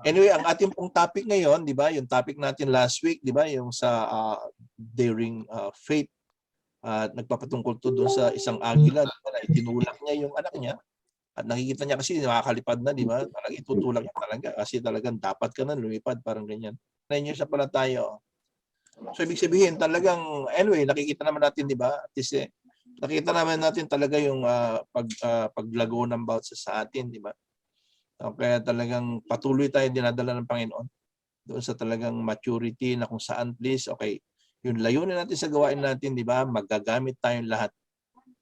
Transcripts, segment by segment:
Anyway, ang ating pong topic ngayon, di ba, yung topic natin last week, di ba, yung sa daring faith, nagpapatungkol to doon sa isang agila, di ba, na itinulak niya yung anak niya, at nakikita niya kasi nakakalipad na, di ba, talagang itutulak niya talaga, kasi talagang dapat ka na lumipad, parang ganyan. 9 years na pala tayo. So, ibig sabihin, talagang, anyway, nakikita naman natin, di ba, at least, nakita naman natin talaga yung paglago ng bawat sa atin, di ba? Kaya talagang patuloy tayo dinadala ng Panginoon doon sa talagang maturity na kung saan, please, okay, yung layunin natin sa gawain natin, di ba, magagamit tayong lahat.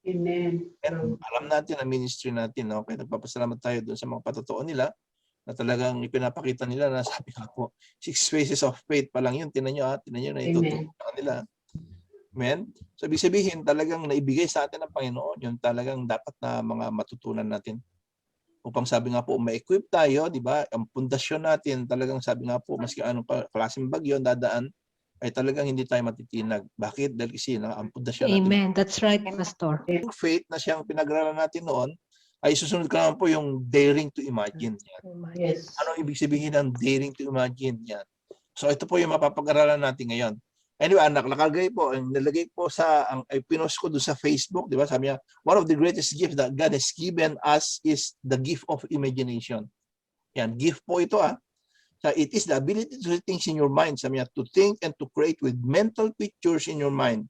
Amen. And alam natin ang ministry natin, no? Kaya nagpapasalamat tayo doon sa mga patotoo nila na talagang ipinapakita nila na sabi nga po, 6 phases of faith pa lang yun. Tinan nyo na itutulong sa kanila. Amen? So, ibig sabihin, talagang naibigay sa atin ng Panginoon, yung talagang dapat na mga matutunan natin. Upang sabi nga po, ma-equip tayo, di ba? Ang pundasyon natin, talagang sabi nga po, maski anong klaseng bagyo dadaan, ay talagang hindi tayo matitinag. Bakit? Dahil kasi ang pundasyon natin. Amen. That's right, Pastor. Yung faith na siyang pinag-aralan natin noon, ay susunod ka naman po yung daring to imagine. Yan. Yes. Ano ibig sabihin ng daring to imagine? Yan. So ito po yung mapapag-aralan natin ngayon. Anyway, anak, nakalagay po, nilagay po sa, ay pinost ko doon sa Facebook, di ba? Sabi niya, one of the greatest gifts that God has given us is the gift of imagination. Yan, gift po ito So it is the ability to see things in your mind. Sabi niya, to think and to create with mental pictures in your mind.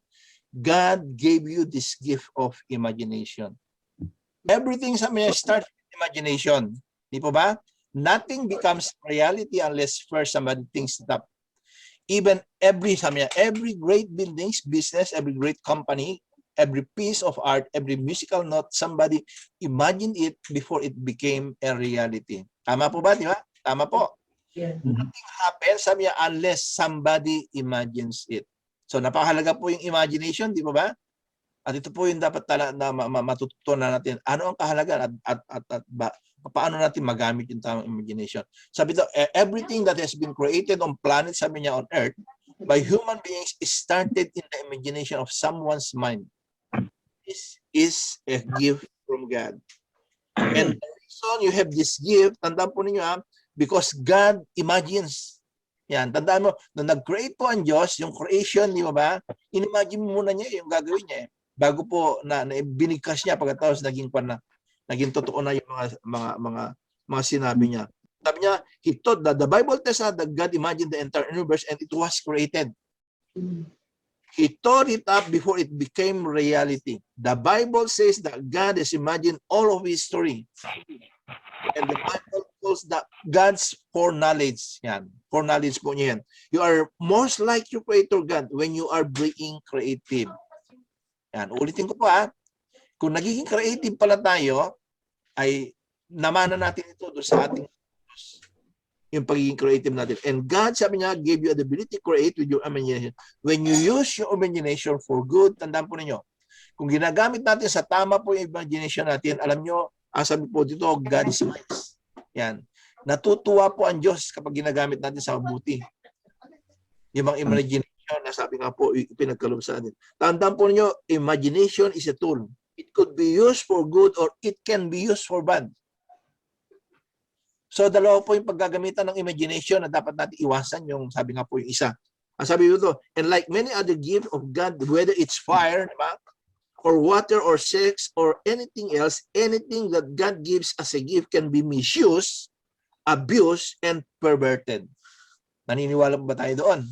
God gave you this gift of imagination. Everything sabi niya starts with imagination. Di po ba? Nothing becomes reality unless first somebody thinks it up. Even every great buildings, business, every great company, every piece of art, every musical note, somebody imagined it before it became a reality. Tama po ba, di ba? Tama po. Yeah. Nothing happens, sabi niya, unless somebody imagines it. So, napakahalaga po yung imagination, di ba? At ito po yung dapat na matutunan natin. Ano ang kahalagan at paano natin magamit yung tamang imagination. Sabi ito, everything that has been created on planet, sabi niya, on earth, by human beings is started in the imagination of someone's mind. This is a gift from God. And the reason you have this gift, tandaan po ninyo because God imagines. Yan, tandaan mo, nung nag-create po ang Diyos, yung creation, di ba? In-imagine mo muna niya yung gagawin niya. Bago po na binigkas niya pagkatapos naging totoo na yung mga sinabi niya. Sabi niya, the Bible tells us that God imagined the entire universe and it was created. He thought it up before it became reality. The Bible says that God has imagined all of history. And the Bible calls that God's foreknowledge. Yan. Foreknowledge po niya yan. You are most like your Creator God when you are being creative. Yan. Ulitin ko po kung nagiging creative pala tayo, ay namana natin ito doon sa ating yung pagiging creative natin. And God, sabi niya, gave you the ability to create with your imagination. When you use your imagination for good, tandaan po ninyo, kung ginagamit natin sa tama po yung imagination natin, alam nyo, sabi po dito, God smiles. Yan. Natutuwa po ang Diyos kapag ginagamit natin sa mabuti. Yung mga imagination na sabi nga po, ipinagkaloob sa atin. Tandaan po ninyo, imagination is a tool. It could be used for good or it can be used for bad. So, dalawa po yung paggagamitan ng imagination na dapat natin iwasan yung sabi nga po yung isa. Ang sabi dito, and like many other gifts of God, whether it's fire, diba? Or water or sex or anything else, anything that God gives as a gift can be misused, abused, and perverted. Naniniwala ba tayo doon?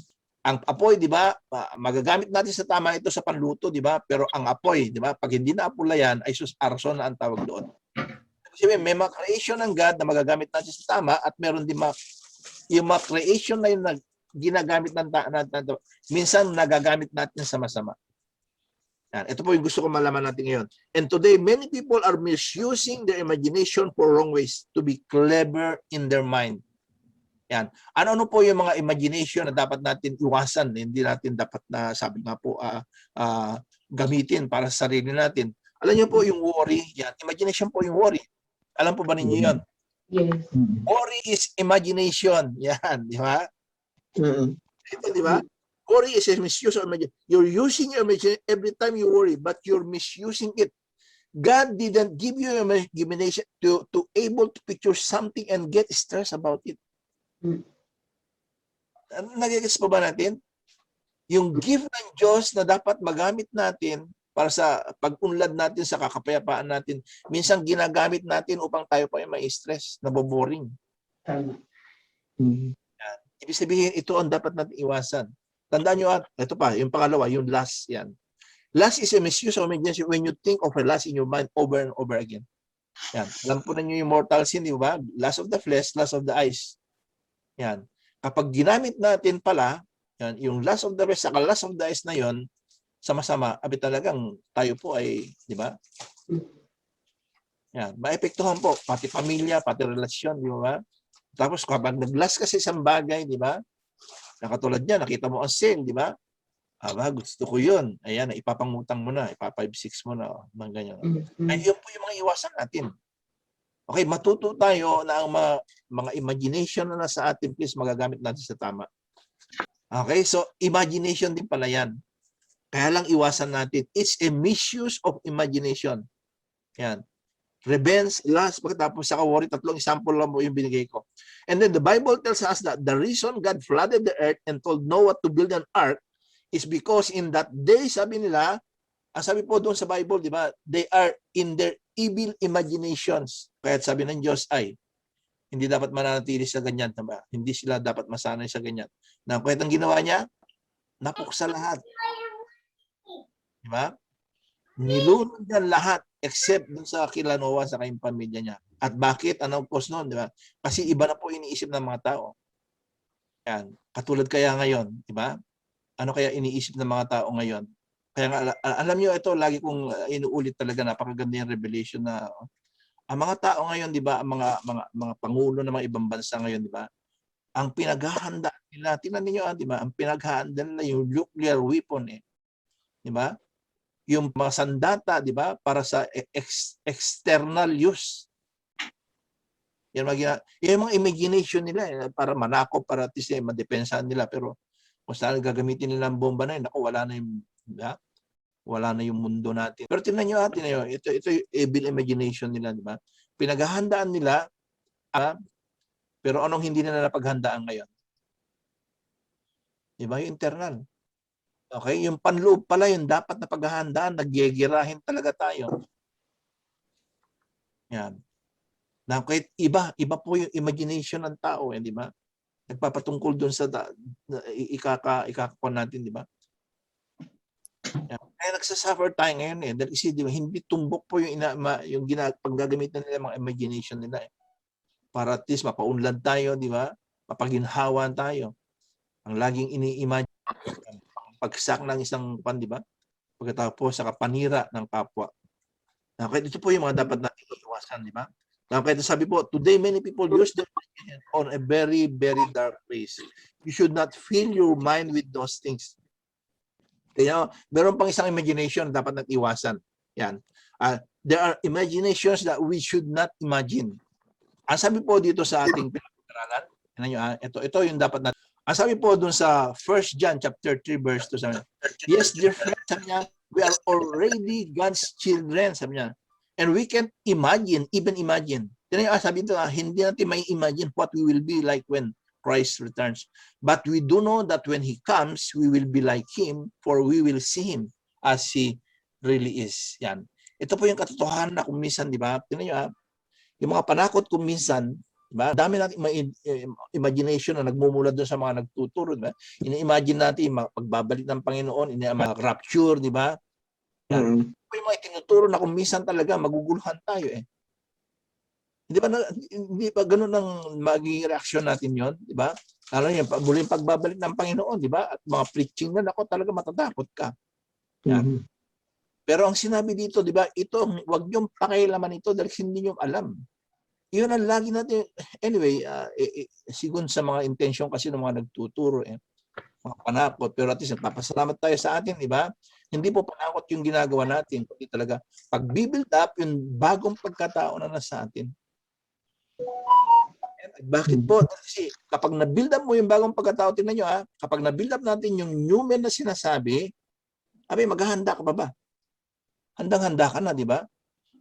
Ang apoy, di ba, magagamit natin sa tama ito sa panluto, di ba? Pero ang apoy, di ba, pag hindi na apulayan, ay arson na ang tawag doon. Kasi may mga creation ng God na magagamit natin sa tama at meron din yung mga creation na yung ginagamit natin, minsan nagagamit natin sa masama. Yan. Ito po yung gusto ko malaman natin ngayon. And today, many people are misusing their imagination for wrong ways to be clever in their mind. Yan. Ano po yung mga imagination na dapat natin iwasan, hindi natin dapat na, sabi nga po, gamitin para sa sarili natin. Alam niyo po yung worry, yan. Imagination po yung worry. Alam po ba ninyo yun? Yes. Worry is imagination. Yan, di ba? Ito, di ba? Worry is a misuse of imagination. You're using your imagination every time you worry, but you're misusing it. God didn't give you imagination to able to picture something and get stressed about it. Nagigets pa ba natin? Yung gift ng Diyos na dapat magamit natin para sa pag-unlad natin sa kakapayapaan natin, minsan ginagamit natin upang tayo pa ay ma-stress, naboboring. Tama. Ibig sabihin, ito ang dapat natin iwasan. Tandaan nyo, ito pa, yung pangalawa, yung lust, yan. Lust is a misuse of imagination when you think of a lust in your mind over and over again. Yan. Alam po na nyo yung mortal sin, di ba? Lust of the flesh, lust of the eyes. Yan. Kapag ginamit natin pala, yan, yung lust of the flesh, saka lust of the eyes na yon, sama-sama, abi talagang tayo po ay, di ba? Yan. Maepektuhan po, pati pamilya, pati relasyon, di ba? Tapos kapag nag-lust kasi isang bagay, di ba? Nakatulad niya, nakita mo ang sale, di ba? Aba, gusto ko yun. Ayan, ipapangutang mo na, ipa-5-6 mo na, mga ganyan. Ay, yun po yung mga iwasan natin. Okay, matuto tayo na ang mga imagination na nasa atin, please, magagamit natin sa tama. Okay, so imagination din pala yan. Kaya lang iwasan natin. It's a misuse of imagination. Yan. Revenge, lust, pagkatapos sa worry, tatlong example lang po yung binigay ko. And then the Bible tells us that the reason God flooded the earth and told Noah to build an ark is because in that day, sabi nila, ang sabi po doon sa Bible, di ba, they are in their evil imaginations. Kaya sabi ng Diyos ay, hindi dapat mananatili sa ganyan. Diba? Hindi sila dapat masanay sa ganyan. Na ang kwentang ginawa niya, napuksa lahat. Di ba? Nilunod niya lahat except dun sa kila Noah sa kayong pamilya niya. At bakit? Anong cause nun? Di ba? Kasi iba na po iniisip ng mga tao. Yan. Katulad kaya ngayon, di ba? Ano kaya iniisip ng mga tao ngayon? Kaya nga, alam niyo ito, lagi kong inuulit talaga, napakaganda yung revelation na ang mga tao ngayon, di ba, ang mga pangulo ng mga ibang bansa ngayon, di ba, ang pinaghahanda nila, tingnan niyo, di ba, ang pinaghahanda nila yung nuclear weapon, di ba? Yung mga sandata, di ba, para sa external use. Yan yung mga imagination nila, para manakop, para at least madepensahan nila, pero kung saan gagamitin nila ang bomba na yun, ako, wala na yung, diba? Wala na yung mundo natin. Pero tingnan nyo, ito yung evil imagination nila, di ba? Pinaghahandaan nila, pero anong hindi nila napaghandaan ngayon? Di ba? Yung internal. Okay? Yung panloob pala, yung dapat na paghahandaan, nagyegirahin talaga tayo. Yan. Na kahit iba po yung imagination ng tao, di ba? Nagpapatungkol doon sa ikakapon natin, di ba? Kaya nagsasuffer tayo ngayon dahil kasi di ba, hindi tumbok po yung paggagamitan nila mga imagination nila para at least mapaunlad tayo, di ba? Mapaginhawan tayo. Ang laging ini-imagine pagsak ng isang di ba? Pagkatapos sa panira ng kapwa. Kaya ito po yung mga dapat natin iwasan, di ba? Kaya sabi po, today many people use their mind on a very, very dark place. You should not fill your mind with those things. Kaya meron pang isang imagination na dapat natin iwasan. Yan. There are imaginations that we should not imagine. Ang sabi po dito sa ating pinag-aralan, ito yung dapat natin. Ang sabi po dun sa 1 John chapter 3 verse 2, sabi niya, yes, dear friends, sabi niya, we are already God's children, sabi niya. And we can't imagine, even imagine. Sabi ito, hindi natin may imagine what we will be like when Christ returns. But we do know that when He comes, we will be like Him, for we will see Him as He really is. Yan. Ito po yung katotohanan na kung minsan, di ba? Tingnan nyo, yung mga panakot kung minsan, di ba? Dami natin imagination na nagmumula doon sa mga nagtuturo, di ba? Ini-imagine natin pagbabalik ng Panginoon, rapture, di ba? Yan. Yung mga tinuturo na kung minsan talaga maguguluhan tayo Hindi ba ganun ang magiging reaksyon natin yon, di ba? Lalo yan, muling pagbabalik ng Panginoon, di ba? At mga preaching na ako talaga matatakot ka. Yan. Pero ang sinabi dito, di ba? Ito, wag niyong pakialaman ito dahil hindi niyo alam. Yun ang lagi natin. Anyway, sigun sa mga intensyon kasi ng mga nagtuturo, mga panakot, pero at least nagpapasalamat tayo sa atin, di ba? Hindi po panakot yung ginagawa natin, kundi talaga pag-build up yung bagong pagkatao na nasa atin. Bakit po? Kasi kapag na-build up mo yung bagong pagkatao, tingnan nyo kapag na-build up natin yung new man na sinasabi, maghahanda ka pa ba? Handang-handa ka na, di ba?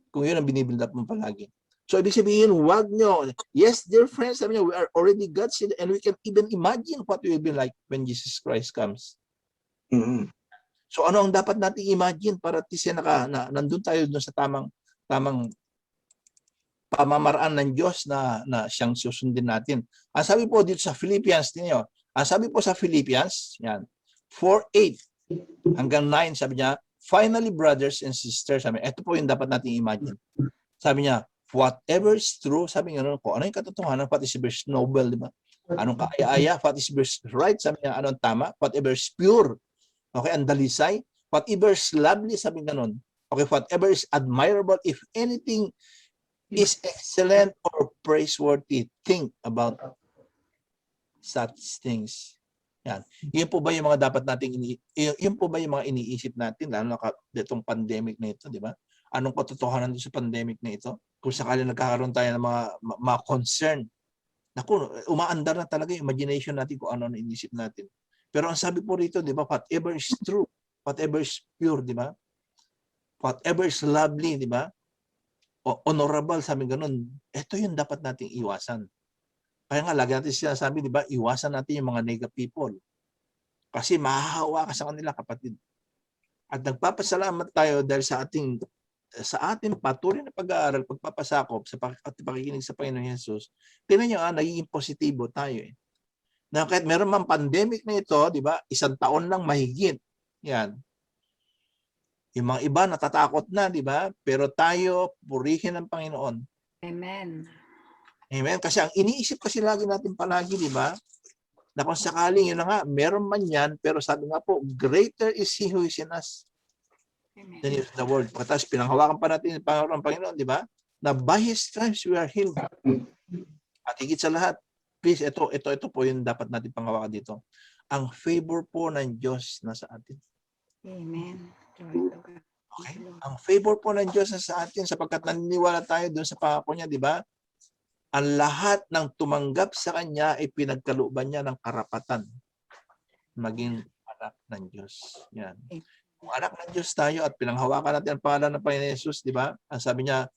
Kung yun ang binibuild up mo palagi. So, ibig sabihin, wag nyo. Yes, dear friends, sabi niya, we are already God's children and we can even imagine what we will be like when Jesus Christ comes. So, ano ang dapat nating imagine para at least nandun tayo dun sa tamang pamamaraan ng Diyos na siyang susundin natin. Ang sabi po dito sa Philippians, niyo, ang sabi po sa Philippians, yan, 4:8 hanggang 9, sabi niya, finally, brothers and sisters, sabi, ito po yung dapat nating imagine. Sabi niya, whatever is true, sabi niya, kung ano yung katotohanan, what is verse noble, di ba? Anong kaaya-aya, what is verse right, sabi niya, anong tama, whatever is pure, okay, ang dalisay, whatever is lovely, sabi niya nun, okay, whatever is admirable, if anything is excellent or praiseworthy, think about such things. Yan. Yun po ba yung mga dapat nating yun po ba yung mga iniisip natin lalo na itong pandemic na ito, di ba? Anong katotohanan sa pandemic na ito? Kung sakali nagkakaroon tayo ng mga concern, naku, umaandar na talaga yung imagination natin kung ano ang iniisip natin. Pero ang sabi po rito, di ba, whatever is true, whatever is pure, di ba? Whatever is lovely, di ba? O honorable, sabi ganun, ito yung dapat nating iwasan. Kaya nga, lagi natin sinasabi, di ba, iwasan natin yung mga negative people. Kasi mahahawa ka sa kanila, kapatid. At nagpapasalamat tayo dahil sa ating patuloy na pag-aaral, pagpapasakop, sa pakikinig sa Panginoon Jesus, tingnan nyo, nagiging positibo tayo. Na kahit meron mang pandemic na ito, di ba, 1 taon lang mahigit. Yan. Yung mga iba natatakot na, di ba? Pero tayo, purihin ang Panginoon. Amen. Amen. Kasi ang iniisip kasi lagi natin palagi, di ba? Na kung sakaling yun na nga, meron man yan, pero sabi nga po, greater is He who is in us than is the world. Pagkatapos pinanghawakan pa natin ang Panginoon, di ba? Na by His stripes we are healed. At higit sa lahat, please, ito po yung dapat natin panghawakan dito. Ang favor po ng Diyos nasa atin. Amen. Okay? Ang favor po ng Diyos nasa atin sapagkat naniniwala tayo doon sa pangako niya, di ba? Ang lahat ng tumanggap sa Kanya ay pinagkalooban niya ng karapatan maging anak ng Diyos. Yan. Kung anak ng Diyos tayo at pinanghawakan natin ang pangalan ng Panginoon Jesus, di ba? Ang sabi niya,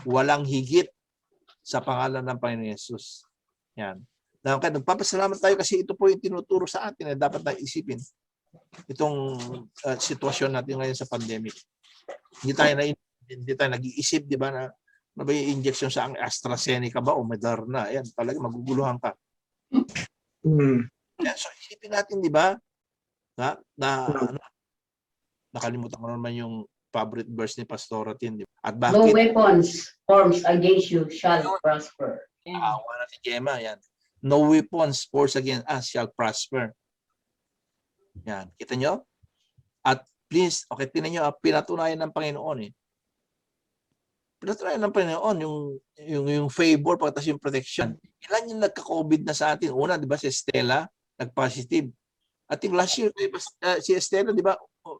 walang higit sa pangalan ng Panginoon Jesus. Yan. Kaya nagpapasalamat tayo kasi ito po yung tinuturo sa atin na dapat na isipin. Itong sitwasyon natin ngayon sa pandemic. Hindi tayo nag-iisip, di ba, na ba yung injection sa AstraZeneca ba o Moderna? Ayan, talaga maguguluhan ka. Yan, so isipin natin, di ba? Nakalimutan ko naman yung favorite verse ni Pastor Tin. At bakit? No weapons formed against you shall prosper. Awa na si Gemma, yan. No weapons forged against us shall prosper. Yan, kita nyo? At please, okay, tinan nyo, pinatunayan ng Panginoon eh. Pinatunayan ng Panginoon yung favor pagkatapos yung protection. Ilan yung nagka-COVID na sa atin? Una, di ba, si Estela, nag-positive. At yung last year, si Estela, di ba,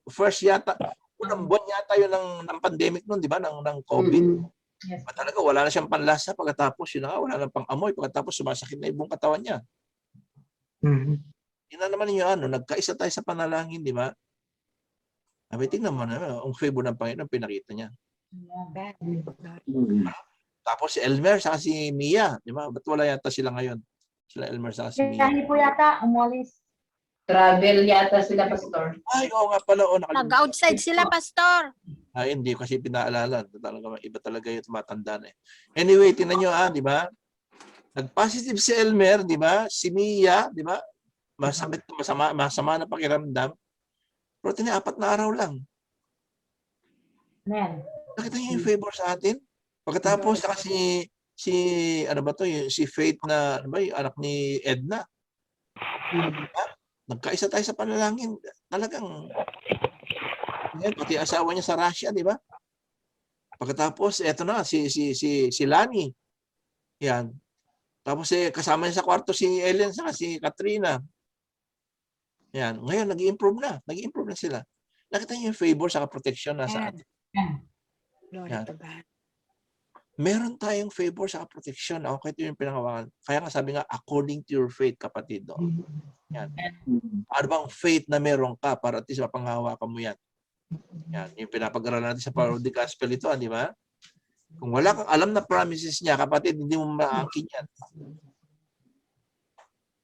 first yata, unang buwan yata yun ng pandemic nun, di ba, ng COVID. Yes. Talaga, wala na siyang panlasa pagkatapos, yun na nga, wala na pang amoy, pagkatapos sumasakit na yung buong katawan niya. Yun na naman ninyo, nagkaisa tayo sa panalangin, di ba? Tingnan mo na, ang favor ng Panginoon, pinakita niya. Tapos si Elmer saka si Mia, di ba? Ba't wala yata sila ngayon? Sila Elmer saka si Mia. Hindi po yata umalis. Travel yata sila, Pastor. Ay, oo nga pala. Nag-outside sila, Pastor. Ay, hindi kasi pinaalala. Iba talaga yung tumatanda na eh. Anyway, tingnan nyo di ba? Nag-positive si Elmer, di ba? Si Mia, di ba? Masama na pakiramdam. Pero 4 na araw lang. Amen. Nakita niyo yung favor sa atin? Pagkatapos saka si Faith na, ano ba, yung anak ni Edna. Diba? Nagkaisa tayo sa panalangin. Talagang, yan, pati asawa niya sa Russia, di ba? Pagkatapos, eto na, si Lani. Yan. Tapos kasama niya sa kwarto si Ellen saka si Katrina. Yan. Ngayon, nag-i-improve na. Nag-i-improve na sila. Nakita niyo yung favor sa protection na sa atin. Glory Yan. to God. Meron tayong favor sa protection. Okay, ito yung pinangawakan. Kaya nga sabi nga, according to your faith, kapatid. Yan. Ano bang faith na meron ka para at least mapanghawakan mo yan? Yan. Yung pinapag-aralan natin sa Power of the Gospel ito, di ba? Kung wala kang alam na promises niya, kapatid, hindi mo maangkin yan.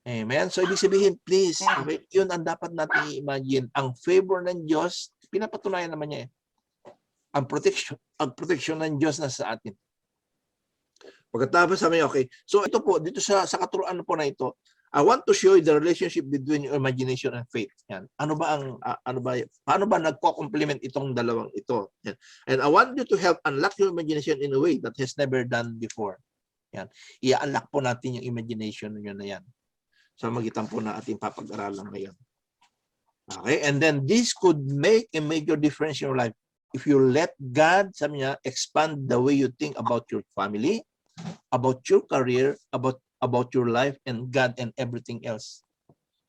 Amen. So, ibig sabihin, please, okay, yun ang dapat natin i-imagine. Ang favor ng Diyos, pinapatunayan naman niya eh. Ang protection ng Diyos na sa atin. Pagkatapos sabi niya, okay, so ito po, dito sa katuruan po na ito, I want to show you the relationship between your imagination and faith. Yan. Paano ba nagko-complement itong dalawang ito? Yan. And I want you to help unlock your imagination in a way that has never done before. Yan. I-unlock po natin yung imagination niyo na yan. So magitan po na ating papag-aralan ngayon. Okay? And then this could make a major difference in your life. If you let God, sabi niya, expand the way you think about your family, about your career, about your life and God and everything else.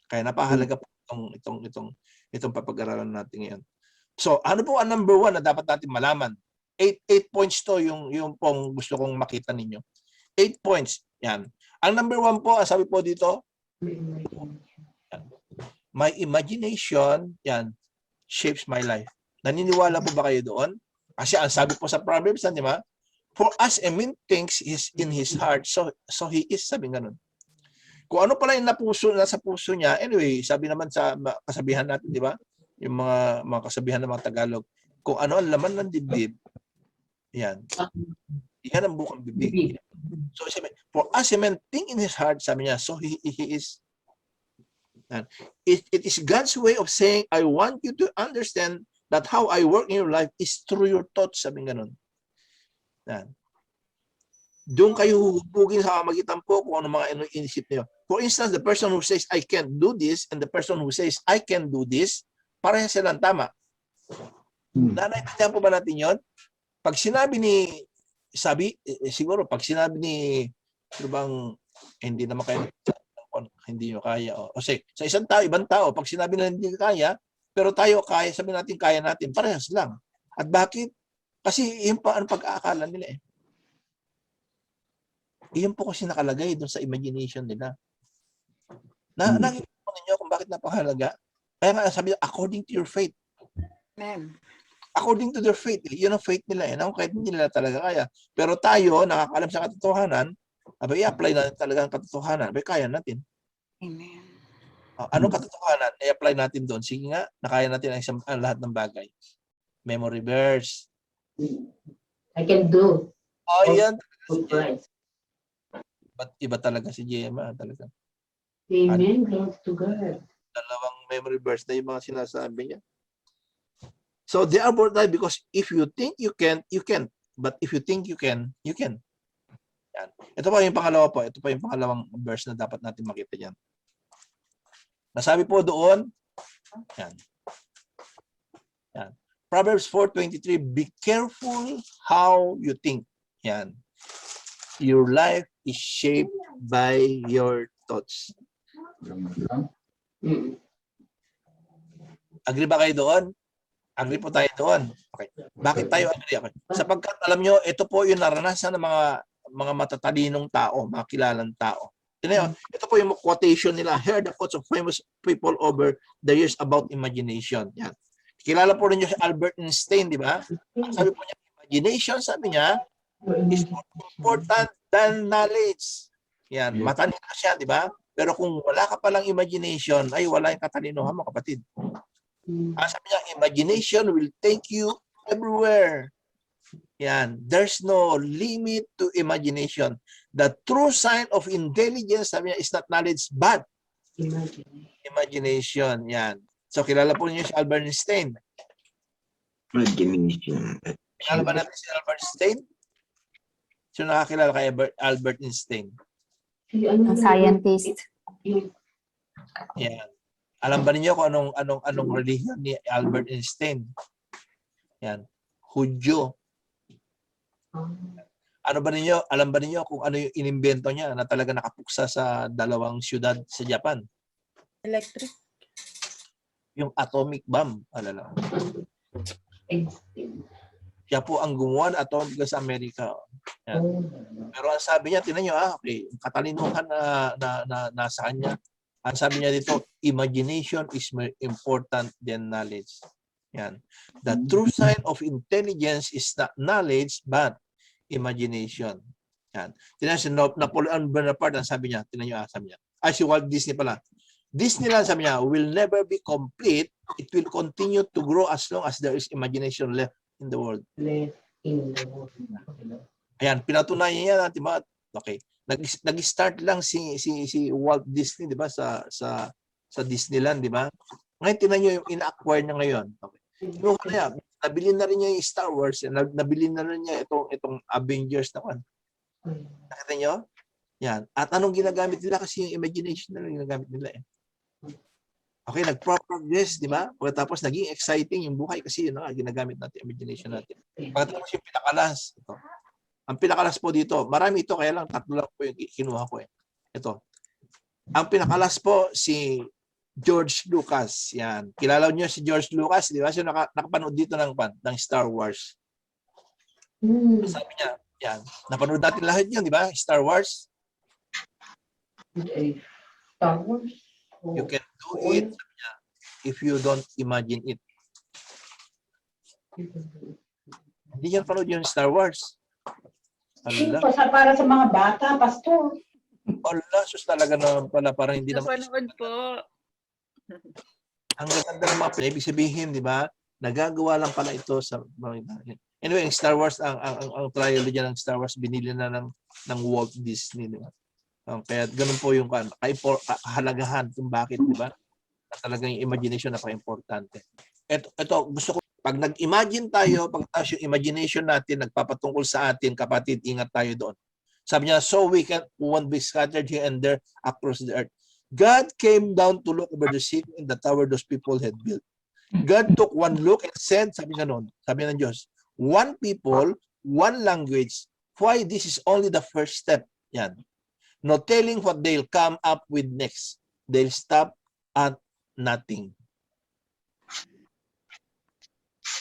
Kaya napahalaga po itong papag-aralan natin ngayon. So, ano po ang number 1 na dapat natin malaman? 8 points to yung pong gusto kong makita ninyo. 8 points. Yan. Ang number 1 po, sabi po dito, my imagination, yan, shapes my life. Naniniwala po ba kayo doon? Kasi ang sabi po sa Proverbs, di ba? For as a man thinks is in his heart, so he is, sabi ganun. Kung ano pala yung nasa puso niya, anyway, sabi naman sa kasabihan natin, di ba? Yung mga kasabihan ng mga Tagalog, kung ano ang laman ng dibdib, yan. Yan ang bukang bibig. So, sabi, for as a man think in his heart, sabi niya, so he is. It is God's way of saying, I want you to understand that how I work in your life is through your thoughts, sabi ganun. Yan. Doon kayo hubugin sa kamagitan po kung ano mga inisip niyo. For instance, the person who says, I can't do this, and the person who says, I can do this, parehas silang tama. Nanaintindihan po ba natin yun? Pag sinabi ni, siguro, pag sinabi ni, bang, hindi naman kayo, hindi nyo kaya. O say, sa isang tao, ibang tao, pag sinabi na hindi kaya, pero tayo kaya, sabi natin kaya natin, parehas lang. At bakit? Kasi yun pa ang pag-aakala nila eh. Iyon po kasi nakalagay doon sa imagination nila. Nakikita po ninyo kung bakit napakahalaga. Kaya nga sabi niya, according to your faith. Amen. According to their faith. Yun ang faith nila. Kahit hindi nila talaga kaya. Pero tayo, nakakalam sa katotohanan, i-apply natin talaga ang katotohanan. Kaya natin. Amen. Anong katotohanan? I-apply natin doon. Sige nga, nakaya natin ang lahat ng bagay. Memory verse. I can do. Oh, yan. Right. Iba talaga si Gemma. Talaga. Amen. Glory to God. Dalawang memory verse na yung mga sinasabi niya. So they are both right because if you think you can, you can. But if you think you can, you can. Yan. Ito pa yung pangalawa po. Ito pa yung pangalawang verse na dapat natin makita dyan. Nasabi po doon, yan. Yan. Proverbs 4:23, be careful how you think. Yan. Your life is shaped by your thoughts. Agree ba kayo doon? Agree po tayo doon. Okay. Bakit tayo agree? Okay. Sapagkat alam nyo, ito po yung naranasan ng mga matatalinong tao, mga kilalang tao. Ito po yung quotation nila. Hear the quotes of famous people over the years about imagination. Yan. Kilala po rin nyo si Albert Einstein, di ba? Sabi po niya, imagination, sabi niya, is more important than knowledge. Yan, matalino siya, di ba? Pero kung wala ka palang imagination, ay wala yung katalinohan mo, kapatid. Sabi niya, imagination will take you everywhere. Yan, there's no limit to imagination. The true sign of intelligence, sabi niya, is not knowledge, but imagination. Yan. So, kilala po niyo si Albert Einstein. Imagination. Kilala ba natin si Albert Einstein? Sino nakakilala kay Albert Einstein? Ang scientist. Yan. Alam ba niyo kung anong religion ni Albert Einstein? Yan. Hudyo. Alam ba niyo kung ano yung inimbento niya na talaga nakapuksa sa dalawang siyudad sa Japan? Electric. Yung atomic bomb. Alala. Siya po ang gumawa ng atomic bomb sa Amerika. Yan. Pero ang sabi niya, tinan niyo, okay, katalinuhan na nasa kanya. Ang sabi niya dito, imagination is more important than knowledge. Yan. The true sign of intelligence is not knowledge, but imagination. Yan. Tingnan si Napoleon Bonaparte, ang sabi niya, tingnan niyo, sabi niya. Si Walt Disney pala. Disneyland, sabi niya, will never be complete. It will continue to grow as long as there is imagination left in the world. Left in the world. Ayan, pinatunayan niya natin ba? Okay. Nag-start lang si Walt Disney, 'di ba, sa Disneyland, 'di ba? Ngayon tingnan niyo yung ina-acquire niya ngayon. Okay. Kinuha niya, nabili na rin niya yung Star Wars, nabili na rin niya itong Avengers na kan. Nakita niyo? Yan. At anong ginagamit nila? Kasi yung imagination na lang ginagamit nila eh. Okay, nag-progress, di ba? Pagkatapos naging exciting yung buhay kasi yun nga, ginagamit natin, imagination natin. Pagkatapos yung pinakalas, ito. Ang pinakalas po dito, marami ito, kaya lang tatlo lang po yung kinuha ko eh. Ito. Ang pinakalas po, si George Lucas. Yan. Kilala niyo si George Lucas, di ba? Siya nakapanood dito ng Star Wars. Sabi niya, yan. Napanood natin lahat yun, di ba? Star Wars. Star Wars? You can do it, sabi niya, if you don't imagine it. Hindi niya panood yung Star Wars. Allah. Para sa mga bata, pastor. Allah, sus talaga naman pala, parang hindi naman. Napanood po. Ang ganda ng mga ibig sabihin, di ba? Nagagawa lang pala ito sa mga. Anyway, ang Star Wars, ang trilogy ng Star Wars, binili na ng Walt Disney, di ba? Kaya ganun po yung kahalagahan kung bakit, di ba? Talagang yung imagination napaka-importante. Ito, gusto ko, pag nag-imagine tayo, pagkatapos yung imagination natin, nagpapatungkol sa atin, kapatid, ingat tayo doon. Sabi niya, so we won't be scattered here and there across the earth. God came down to look over the city and the tower those people had built. God took one look and said, sabi nga noon, sabi ng Diyos, one people, one language. Why this is only the first step. Yan. No telling what they'll come up with next. They'll stop at nothing.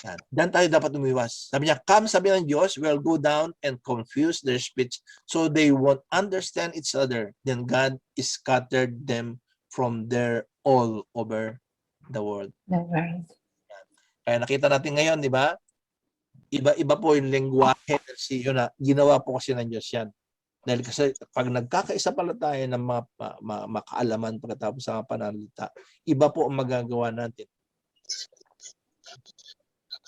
Yan. Diyan tayo dapat umiwas. Sabi niya, come, sabi ng Diyos, will go down and confuse their speech so they won't understand each other. Then God scattered them from there all over the world. Yan. Kaya nakita natin ngayon, di ba? Iba-iba po yung lengguwahe kasi yun na, ginawa po kasi ng Diyos yan. Dahil kasi pag nagkakaisa pala tayo ng mga makaalaman pagkatapos sa pananalita, iba po ang magagawa natin.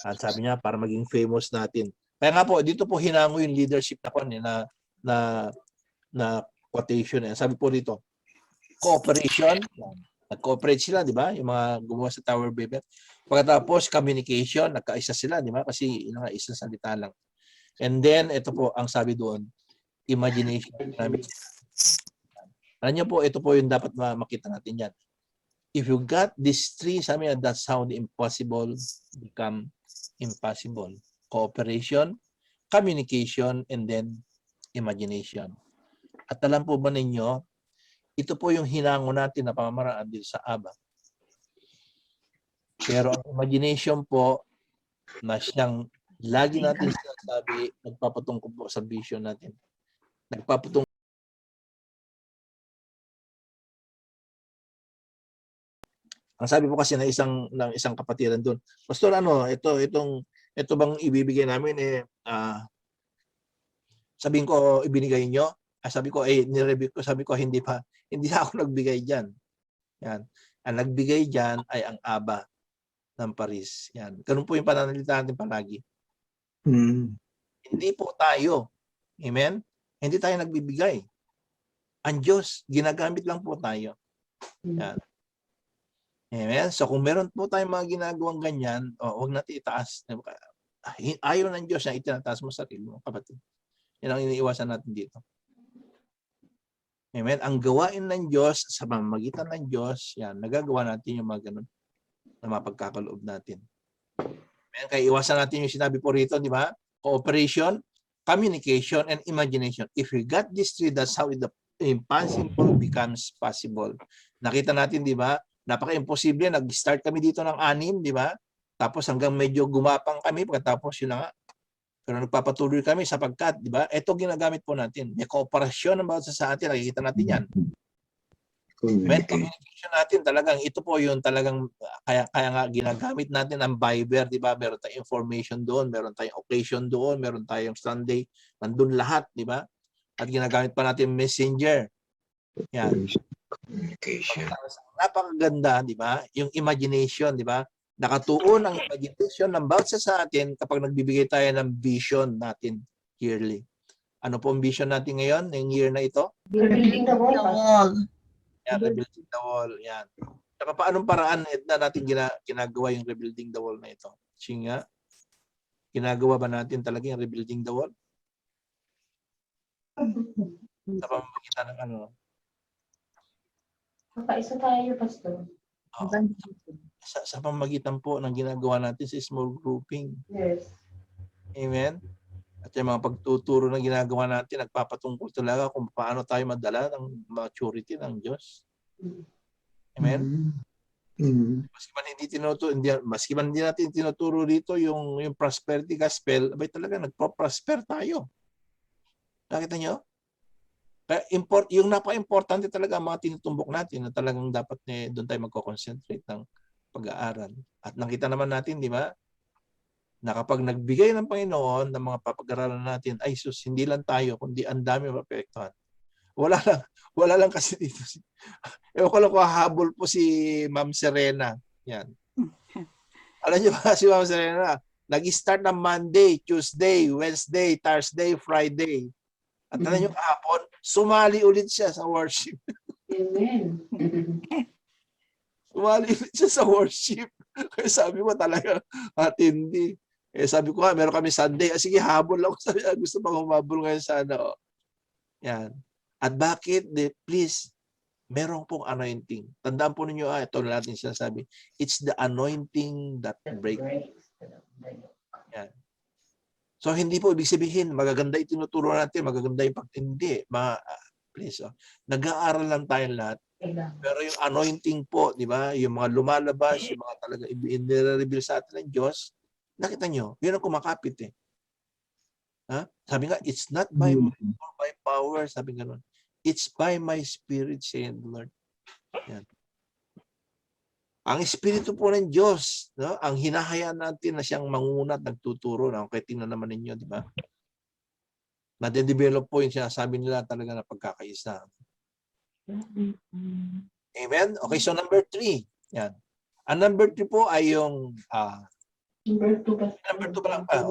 At sabi niya, para maging famous natin. Kaya nga po, dito po hinango yung leadership na quotation. Sabi po dito, cooperation. Nag-cooperate sila, di ba? Yung mga gumawa sa Tower Babel. Pagkatapos, communication. Nagkaisa sila, di ba? Kasi isang salita lang. And then, ito po ang sabi doon, imagination. Alam niyo po, ito po yung dapat makita natin yan. If you got these three, sabi niya, that's how the impossible become impossible. Cooperation, communication, and then imagination. At alam po ba ninyo, ito po yung hinango natin na pamamaraan dito sa Aba. Pero ang imagination po, na siyang lagi natin sinasabi, nagpapatungkol po sa vision natin. Nagpapatungkol. Ang sabi po kasi ng isang kapatiran doon, Pastor, ito bang ibibigay namin sabihin ko ibinigay niyo? Sabi ko ni-review ko, sabi ko hindi ako nagbigay diyan. Yan. Ang nagbigay diyan ay ang Aba ng Paris. Yan. Ganun po yung pananalita natin palagi. Hindi po tayo. Amen? Hindi tayo nagbibigay. Ang Diyos, ginagamit lang po tayo. Yan. Amen? So kung meron po tayong mga ginagawang ganyan, huwag natin itaas. Ayaw ng Diyos na itinataas mo sa sarili mo, kapatid. Yan ang iniiwasan natin dito. Amen? Ang gawain ng Diyos, sa pamamagitan ng Diyos, yan, nagagawa natin yung mga ganun na mapagkakaloob natin. Amen? Kaya iwasan natin yung sinabi po rito, di ba? Cooperation, communication, and imagination. If we got these three, that's how the impossible becomes possible. Nakita natin, di ba? Napaka-imposible. Nag-start kami dito ng 6, di ba? Tapos hanggang medyo gumapang kami, pagkatapos yun na nga. Pero nagpapatuloy kami sapagkat, di ba? Ito ginagamit po natin. May kooperasyon ng bawat sa atin. Nakikita natin yan. When communication natin talagang ito po yung talagang kaya nga ginagamit natin ang Viber, di ba? Meron tayong information doon, meron tayong occasion doon, meron tayong Sunday, nandun lahat, di ba? At ginagamit pa natin Messenger. Yan. Communication. Napakaganda, di ba? Yung imagination, di ba? Nakatuon ang imagination ng bawat isa sa atin kapag nagbibigay tayo ng vision natin yearly. Ano po ang vision natin ngayon, ng year na ito? Rebuilding the wall. Yan, rebuilding the wall. Yan. Saka paanong paraan na natin ginagawa yung rebuilding the wall na ito? Singa, ginagawa ba natin talaga yung rebuilding the wall? Sa pamamagitan ng ano? Kakaisa tayo, Pastor. Sa pamamagitan po ng ginagawa natin sa small grouping. Yes. Amen? At yung mga pagtuturo na ginagawa natin, nagpapatungkol talaga kung paano tayo madala ng maturity ng Diyos. Amen? Maski man hindi natin tinuturo dito yung prosperity gospel, abay talaga nagpo-prosper tayo. Nakita nyo? Kaya yung napaka-importante talaga ang mga tinutumbok natin na talagang dapat doon tayo magko-concentrate ng pag-aaral. At nakita naman natin, di ba, na kapag nagbigay ng Panginoon ng mga papag-aralan natin, ay sus, hindi lang tayo, kundi ang dami mapapektuhan. Wala lang kasi dito. Ewan ko lang kung hahabol po si Ma'am Serena. Yan. Alam niyo ba si Ma'am Serena? Nag-start ng Monday, Tuesday, Wednesday, Thursday, Friday. At alam niyo kahapon, sumali ulit siya sa worship. Amen. Sumali ulit siya sa worship. Kaya sabi mo talaga, matindi. Sabi ko nga, meron kami Sunday. Sige, habol ako. Sabi, gusto pang humabol ngayon sa ano. Yan. At bakit? Please, meron pong anointing. Tandaan po ninyo, ito na natin sinasabi. It's the anointing that breaks. Yan. So, hindi po ibig sabihin, magaganda itinuturo natin, magaganda yung pagtindi. Please, nag-aaral lang tayo lahat. Pero yung anointing po, di ba? Yung mga lumalabas, yung mga talaga i-reveal sa atin ng Diyos, nakita nyo, yun ang kumakapit eh. Ha? Sabi nga, it's not by might or by power, sabi nga nun. It's by my spirit, saying the Lord. Yan. Ang espiritu po ng Diyos, no? Ang hinahayaan natin na siyang manguna at nagtuturo. Na, kaya tingnan naman ninyo, di ba? Nade-develop po yung sinasabi nila talaga na pagkakaisa. Amen? Okay, so number 3. Yan. Ang number 3 po ay yung number 2 pa lang pa.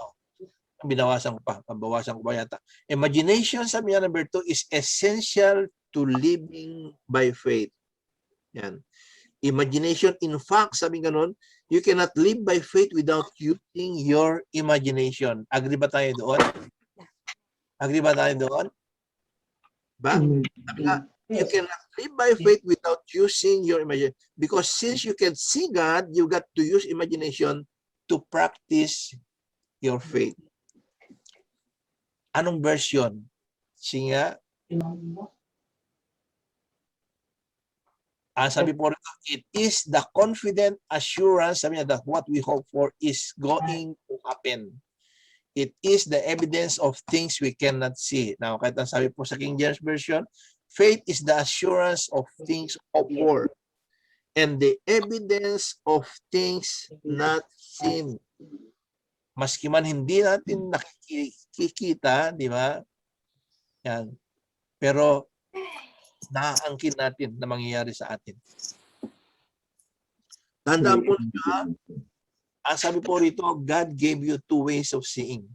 Binawasan ko pa. Bawasan ko pa yata. Imagination, sabi niya, number 2 is essential to living by faith. Yan. Imagination, in fact, sabi ganun, you cannot live by faith without using your imagination. Agree ba tayo doon? Agree ba tayo doon? Ba? Sabi nga, you cannot live by faith without using your imagination. Because since you can see God, you got to use imagination to practice your faith. Anong version? Singa? Sabi po rito, it is the confident assurance, sabi niya, that what we hope for is going to happen. It is the evidence of things we cannot see. Now, kahit ang sabi po sa King James Version, faith is the assurance of things hoped for and the evidence of things not seen. Maski man hindi natin nakikita, di ba? Yan. Pero naaangkin natin na mangyayari sa atin. Tandaan po ninyo, ang sabi po rito, God gave you 2 ways of seeing.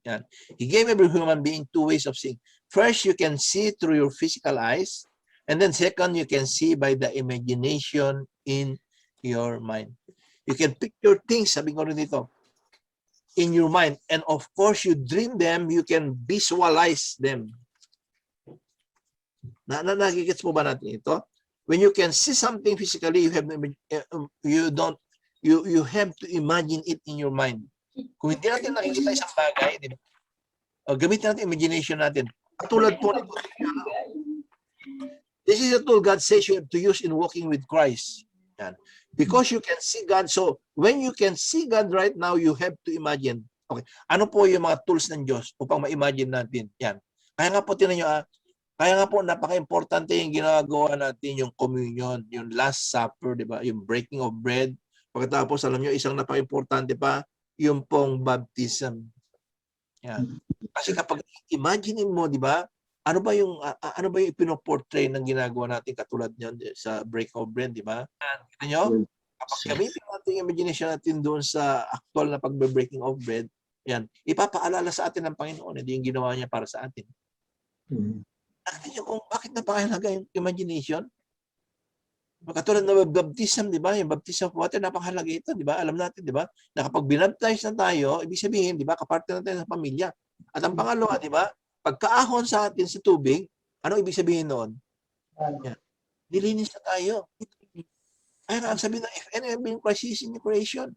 Yan. He gave every human being 2 ways of seeing. First, you can see through your physical eyes. And then second, you can see by the imagination in your mind. You can picture things, sabi ko rin dito, in your mind. And of course, you dream them, you can visualize them. Nakikits po ba natin ito? When you can see something physically, you have to imagine it in your mind. Kung hindi natin nakikita isang bagay, di ba? Gamitin natin imagination natin. Katulad po nito. This is a tool God says you have to use in walking with Christ. Yan. Because you can see God. So, when you can see God right now, you have to imagine. Okay. Ano po yung mga tools ng Diyos upang ma-imagine natin? Yan. Kaya nga po, tinan nyo, Kaya nga po, napaka-importante yung ginagawa natin, yung communion, yung Last Supper, di ba? Yung breaking of bread. Pagkatapos, alam nyo, isang napaka-importante pa, yung pong baptism. Yan. Kasi kapag imagine mo, di ba? Ano ba yung ipinoportray ng ginagawa natin katulad niyan sa break of bread, di ba? Kita nyo? Kapag gamitin natin yung imagination natin doon sa actual na pagbe-breaking of bread, yan, ipapaalala sa atin ng Panginoon, hindi yung ginawa niya para sa atin. Nakita niyo kung bakit napakahalaga yung imagination? Katulad ng baptism, di ba? Yung baptism of water, napakahalaga ito, di ba? Alam natin, di ba? Na kapag binaptize na tayo, ibig sabihin, di ba, kaparte na tayo sa pamilya. At ang pangalawa, di ba? Pagkaahon sa atin sa tubig, ano ibig sabihin noon? Yan. Nilinis na tayo. Kaya nga, ang sabi na, if any have been Christ is in the creation.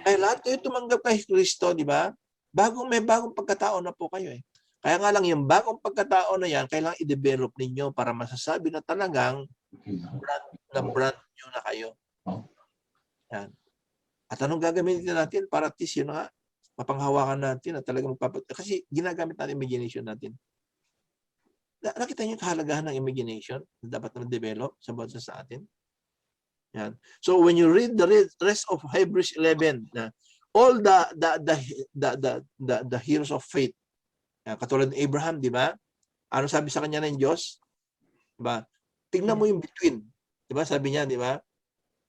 Kaya lahat kayo tumanggap kay Kristo, di ba? May bagong pagkatao na po kayo eh. Kaya nga lang, yung bagong pagkatao na yan, kailangan i-develop ninyo para masasabi na talagang brand nyo na kayo. Yan. At anong gagamitin natin para at least yun nga, mapanghawakan natin at talagang kasi ginagamit natin imagination natin. Nakita niyo yung kahalagahan ng imagination na dapat na-develop sa bansa sa atin? Yan. So when you read the rest of Hebrews 11, all the heroes of faith, katulad ng Abraham, di ba? Ano sabi sa kanya ng Diyos? Di ba? Tingnan mo yung between. Di ba? Sabi niya, di ba?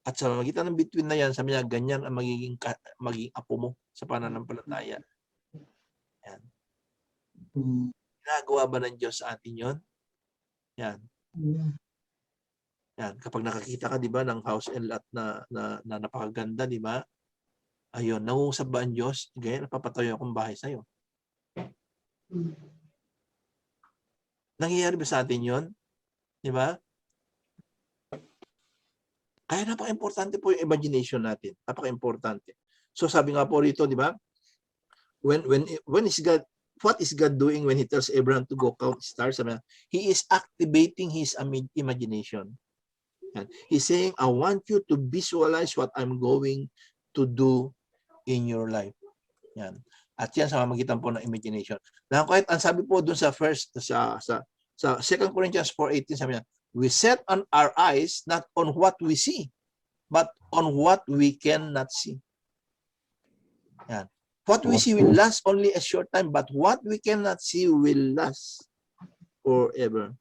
At sa magitan ng between na yan, sabi niya, ganyan ang magiging apo mo sa pananampalataya. Yan. Ginagawa ba ng Diyos sa atin yun? Yan. Yan. Kapag nakakita ka, di ba, ng house and lot na napakaganda, di ba? Ayun, nangungusap ba ang Diyos? Ganyan, napapatayo akong bahay sa'yo. Nangyayari ba sa atin yun? Di ba? Kaya napaka-importante po yung imagination natin. Napaka-importante. So sabi nga po rito, di ba? When is God, what is God doing when He tells Abraham to go count stars? Sabi niya, He is activating his imagination. And He's saying, I want you to visualize what I'm going to do in your life. Yan. At yan sa mamagitan po ng imagination. Na kahit ang sabi po dun sa 2 Corinthians 4:18, sabi niya, we set on our eyes not on what we see, but on what we cannot see. Yan. What we see will last only a short time, but what we cannot see will last forever.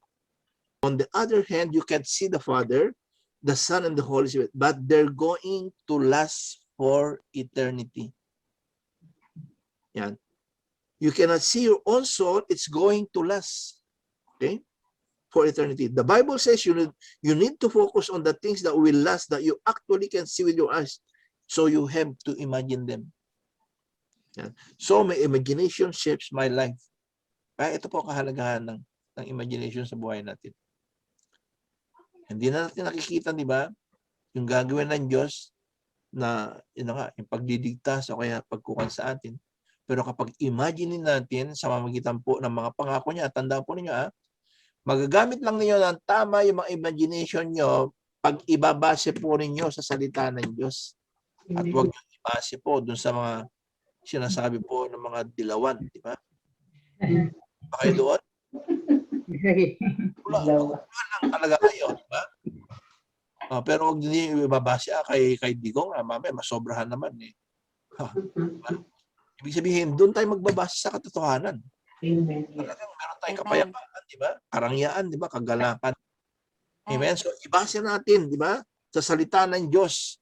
On the other hand, you can see the Father, the Son, and the Holy Spirit, but they're going to last for eternity. Yan. You cannot see your own soul, it's going to last. Okay? For eternity. The Bible says you need to focus on the things that will last, that you actually can see with your eyes. So you have to imagine them. Yan. So my imagination shapes my life. Kaya ito po kahalagahan ng imagination sa buhay natin. Hindi na natin nakikita, di ba? Yung gagawin ng Diyos na yung pagdidiktas o kaya pagkukan sa atin. Pero kapag imagine natin sa mamagitan po ng mga pangako niya, tandaan po ninyo, magagamit lang ninyo ng tama yung mga imagination nyo pag ibabase po ninyo sa salita ng Diyos. At huwag nyo ibase po dun sa mga sinasabi po ng mga dilawan, di ba? Ba kayo doon? Wala lang talaga kayo, di ba? Pero huwag nyo ibabase kay Digong, mamaya masobrahan naman eh. Diba? Ibig sabihin, doon tayo magbabase sa katotohanan. Talagang meron tayong kapayapaan, di ba? Karangyaan, di ba? Kagalakan. Amen? So, ibase natin, di ba? Sa salita ng Diyos.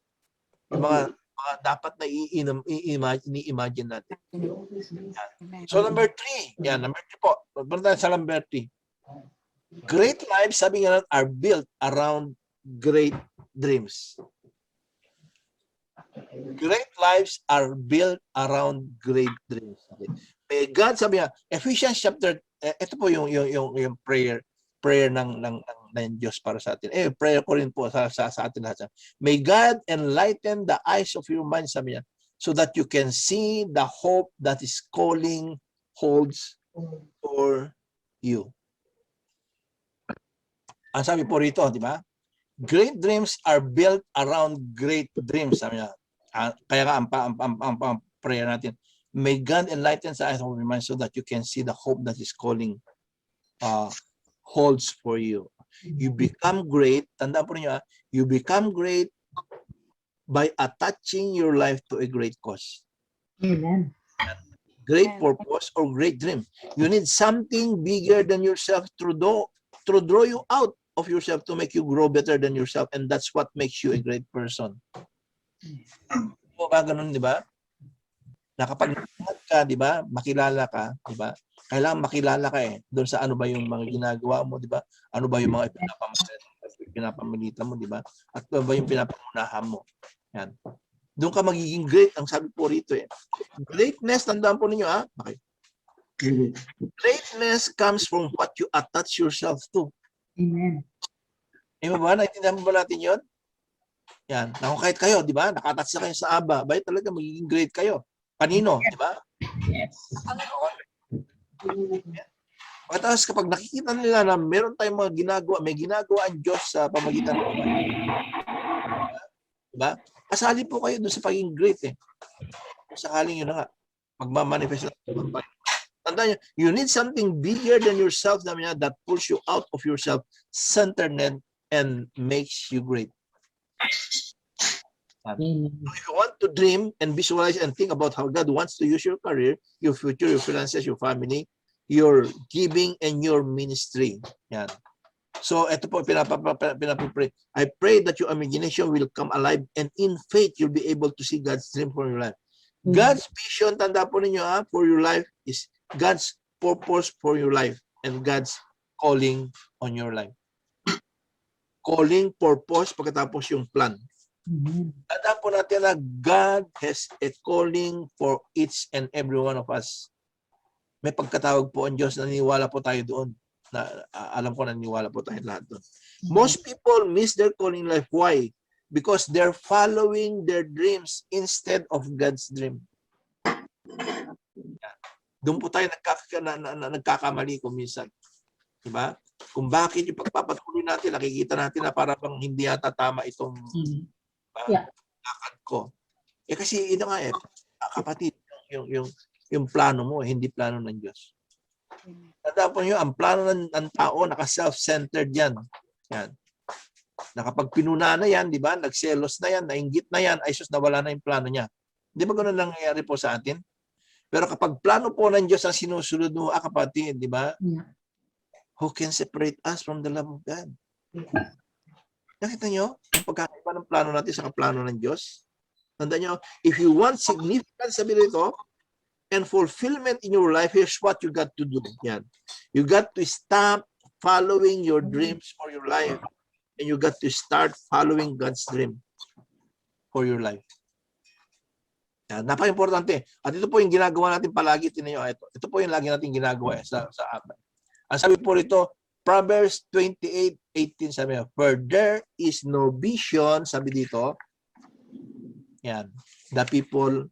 Yung mga dapat na i-imagine natin. Yan. So, number 3. Yan, number 3 po. Punta tayo sa number 3. Great lives, sabi nga, are built around great dreams. Great lives are built around great dreams. Okay. May God, sabi niya, Ephesians chapter, ito po yung prayer ng Diyos para sa atin. Prayer ko rin po sa atin lahat. May God enlighten the eyes of your mind, sabi niya, so that you can see the hope that is calling holds for you. Ang sabi po rito, di ba? Great dreams are built around great dreams, sabi niya. Kaya nga ang prayer natin, may God enlighten the eyes of your mind so that you can see the hope that is calling holds for you. You become great, tandaan po ninyo, you become great by attaching your life to a great cause. Amen. Great Amen. purpose or great dream. You need something bigger than yourself to draw you out of yourself to make you grow better than yourself, and that's what makes you a great person. O ba ganun, di ba? Na kapag naglahat ka, di ba? Makilala ka, di ba? Kailangan makilala ka doon sa ano ba yung mga ginagawa mo, di ba? Ano ba yung mga pinapamalitan mo, di ba? At ano ba yung pinapangunahan mo. Yan. Doon ka magiging great, ang sabi po rito Greatness, tandaan po ninyo Okay. Greatness comes from what you attach yourself to. Amen. Ba? Naintindihan mo ba natin yun? Yan. Na kung kahit kayo, di ba? Nakatouch na kayo sa Aba, ba talaga magiging great kayo. Kanino, di ba? Yes. Pagkatapos kapag nakikita nila na meron tayong mga ginagawa, may ginagawa ang Diyos sa pamagitan ng diba? Kasali po kayo doon sa pagiging great Sakaling yun na nga, magmamanifest na. Tandaan nyo, you need something bigger than yourself that pulls you out of your self-centeredness and makes you great. Amen. If you want to dream and visualize and think about how God wants to use your career, your future, your finances, your family, your giving, and your ministry. Yan. So, ito po, pinapapray. I pray that your imagination will come alive and in faith, you'll be able to see God's dream for your life. God's vision, tanda po ninyo for your life is God's purpose for your life and God's calling on your life. Calling, purpose, pagkatapos yung plan. Tandaan po natin na God has a calling for each and every one of us. May pagkatawag po ang Diyos, naniniwala po tayo doon. Alam ko naniniwala po tayo lahat doon. Most people miss their calling life. Why? Because they're following their dreams instead of God's dream. Doon po tayo nagkakamali kung minsan. Diba? Kung bakit yung pagpapatuloy natin, nakikita natin na para bang hindi yata tama itong lakad ko. Kasi ito nga kapatid, yung plano mo, hindi plano ng Diyos. Tandaan po nyo, ang plano ng tao, naka-self-centered yan. Yan. Na kapag pinuna na yan, di ba, nagselos na yan, nainggit na yan, ay sus, nawala na yung plano niya. Di ba gano'n lang nangyayari po sa atin? Pero kapag plano po ng Diyos ang sinusunod mo, kapatid, di ba? Yeah. Who can separate us from the love of God? Nakita nyo? Ang pagkakaiba ng plano natin sa plano ng Diyos. Tandaan nyo, if you want significance, sabi nito, and fulfillment in your life, here's what you got to do. Yan. You got to stop following your dreams for your life. And you got to start following God's dream for your life. Yan. Napaka-importante. At ito po yung ginagawa natin palagi. Tinayo, ito po yung lagi natin ginagawa sa app. Ang sabi po rito, Proverbs 28:18, sabi niya, for there is no vision, sabi dito, yan, the people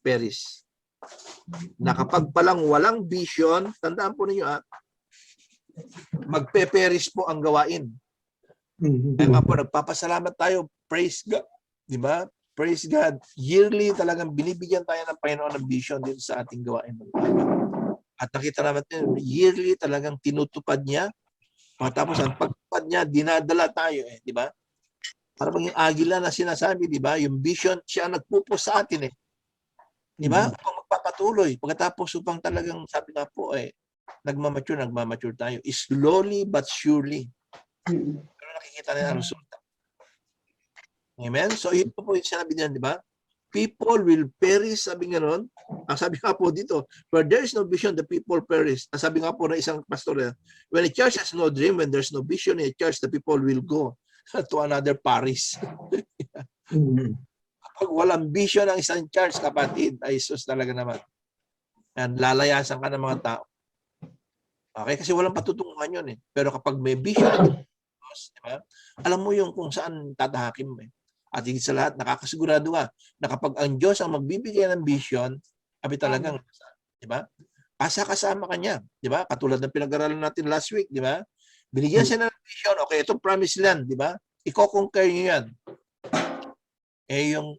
perish. Na kapag palang walang vision, tandaan po ninyo, magpe-perish po ang gawain. Kaya nga po, nagpapasalamat tayo, praise God, di ba? Praise God. Yearly talagang binibigyan tayo ng Panginoon ng vision dito sa ating gawain. At nakita natin, yearly talagang tinutupad niya. Tapos ang pagtupad niya, dinadala tayo di ba? Para bang yung agila na sinasabi, di ba? Yung vision, siya nagpupos sa atin Di ba? Kung magpapatuloy, pagkatapos upang talagang sabi nga po nagmamature tayo. Slowly but surely. Pero nakikita nila ang resulta. Amen? So ito po yung sinabi niya, di ba? People will perish, sabi nga nun. Ang sabi nga po dito, where there is no vision, the people perish. Ang sabi nga po ng isang pastor, when a church has no dream, when there's no vision in a church, the people will go to another parish. Kapag walang vision ng isang church, kapatid, ay sus talaga naman. Yan, lalayasan ka ng mga tao. Okay? Kasi walang patutunguhan yun Pero kapag may vision, diba? Alam mo yung kung saan tatahakin mo At higit sa lahat, nakakasigurado ka na kapag ang Diyos ang magbibigay ng vision, talagang, di ba? Kasama ka niya, di ba? Katulad ng pinag-aralan natin last week, di ba? Binigyan siya ng vision, okay, itong promised land, di ba? Iko-conquer niyo yan. Yung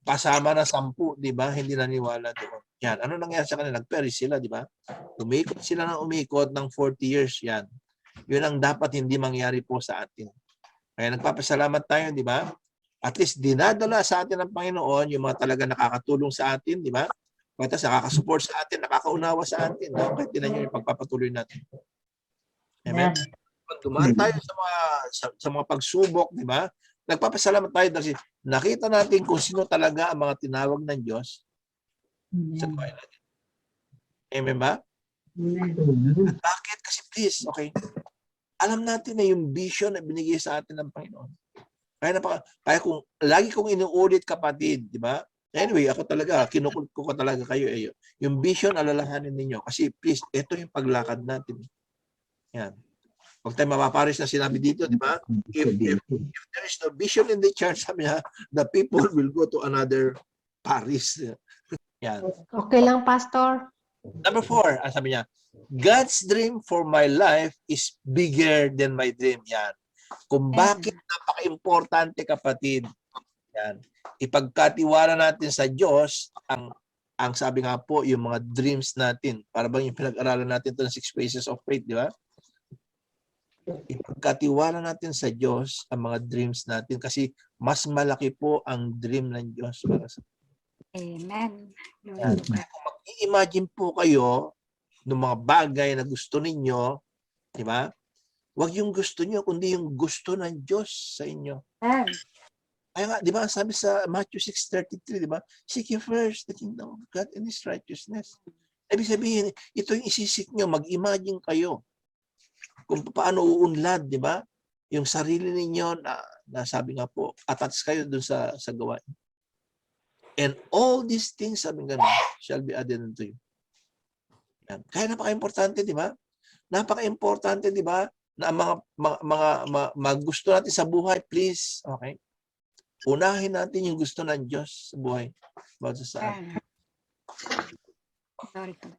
kasama na 10, di ba? Hindi naniwala doon. Yan, ano nangyari sa kanila? Nag-perish sila, di ba? Umikot sila ng umikot ng 40 years, yan. Yun ang dapat hindi mangyari po sa atin. Kaya nagpapasalamat tayo, di ba? At least dinadala sa atin ng Panginoon yung mga talaga nakakatulong sa atin, di ba? Pagkatapos nakakasupport sa atin, nakakaunawa sa atin. No? Kahit tinan nyo yung pagpapatuloy natin. Amen? Pag dumaan tayo sa mga pagsubok, di ba? Nagpapasalamat tayo dahil nakita natin kung sino talaga ang mga tinawag ng Diyos sa buhay natin. Amen ba? At bakit? Kasi please, okay, alam natin na yung vision na binigay sa atin ng Panginoon. Kaya kung lagi kong inuulit, kapatid, di ba? Anyway, ako talaga, kinukulit ko talaga kayo. Yung vision, alalahanin ninyo. Kasi please, ito yung paglakad natin. Yan. Huwag tayo mapaparis na sinabi dito, di ba? If there is no vision in the church, sabi niya, the people will go to another Paris. Yan. Okay lang, Pastor. Number 4, sabi niya, God's dream for my life is bigger than my dream. Yan. Kung bakit napaka-importante, kapatid. Yan. Ipagkatiwala natin sa Diyos ang sabi nga po, yung mga dreams natin. Para bang yung pinag-aralan natin ito ng 6 phases of faith, di ba? Ipagkatiwala natin sa Diyos ang mga dreams natin kasi mas malaki po ang dream ng Diyos para sa Amen. Yan. Kaya kung mag-i-imagine po kayo ng mga bagay na gusto ninyo, di ba? Huwag yung gusto niyo, kundi yung gusto ng Diyos sa inyo. Amen. Kaya nga, di ba, sabi sa Matthew 6:33, di ba? Seek ye first the kingdom of God and His righteousness. Ibig sabihin, ito yung isisik nyo, mag-imagine kayo kung paano uunlad, di ba? Yung sarili ninyo na sabi nga po, attach kayo dun sa gawain. And all these things, sabi nga, shall be added unto you. Yan. Kaya napaka-importante, di ba? Napaka-importante, di ba? Na ang mga gusto natin sa buhay, please, okay? Unahin natin yung gusto ng Diyos sa buhay. Bawat sa atin. Sorry po.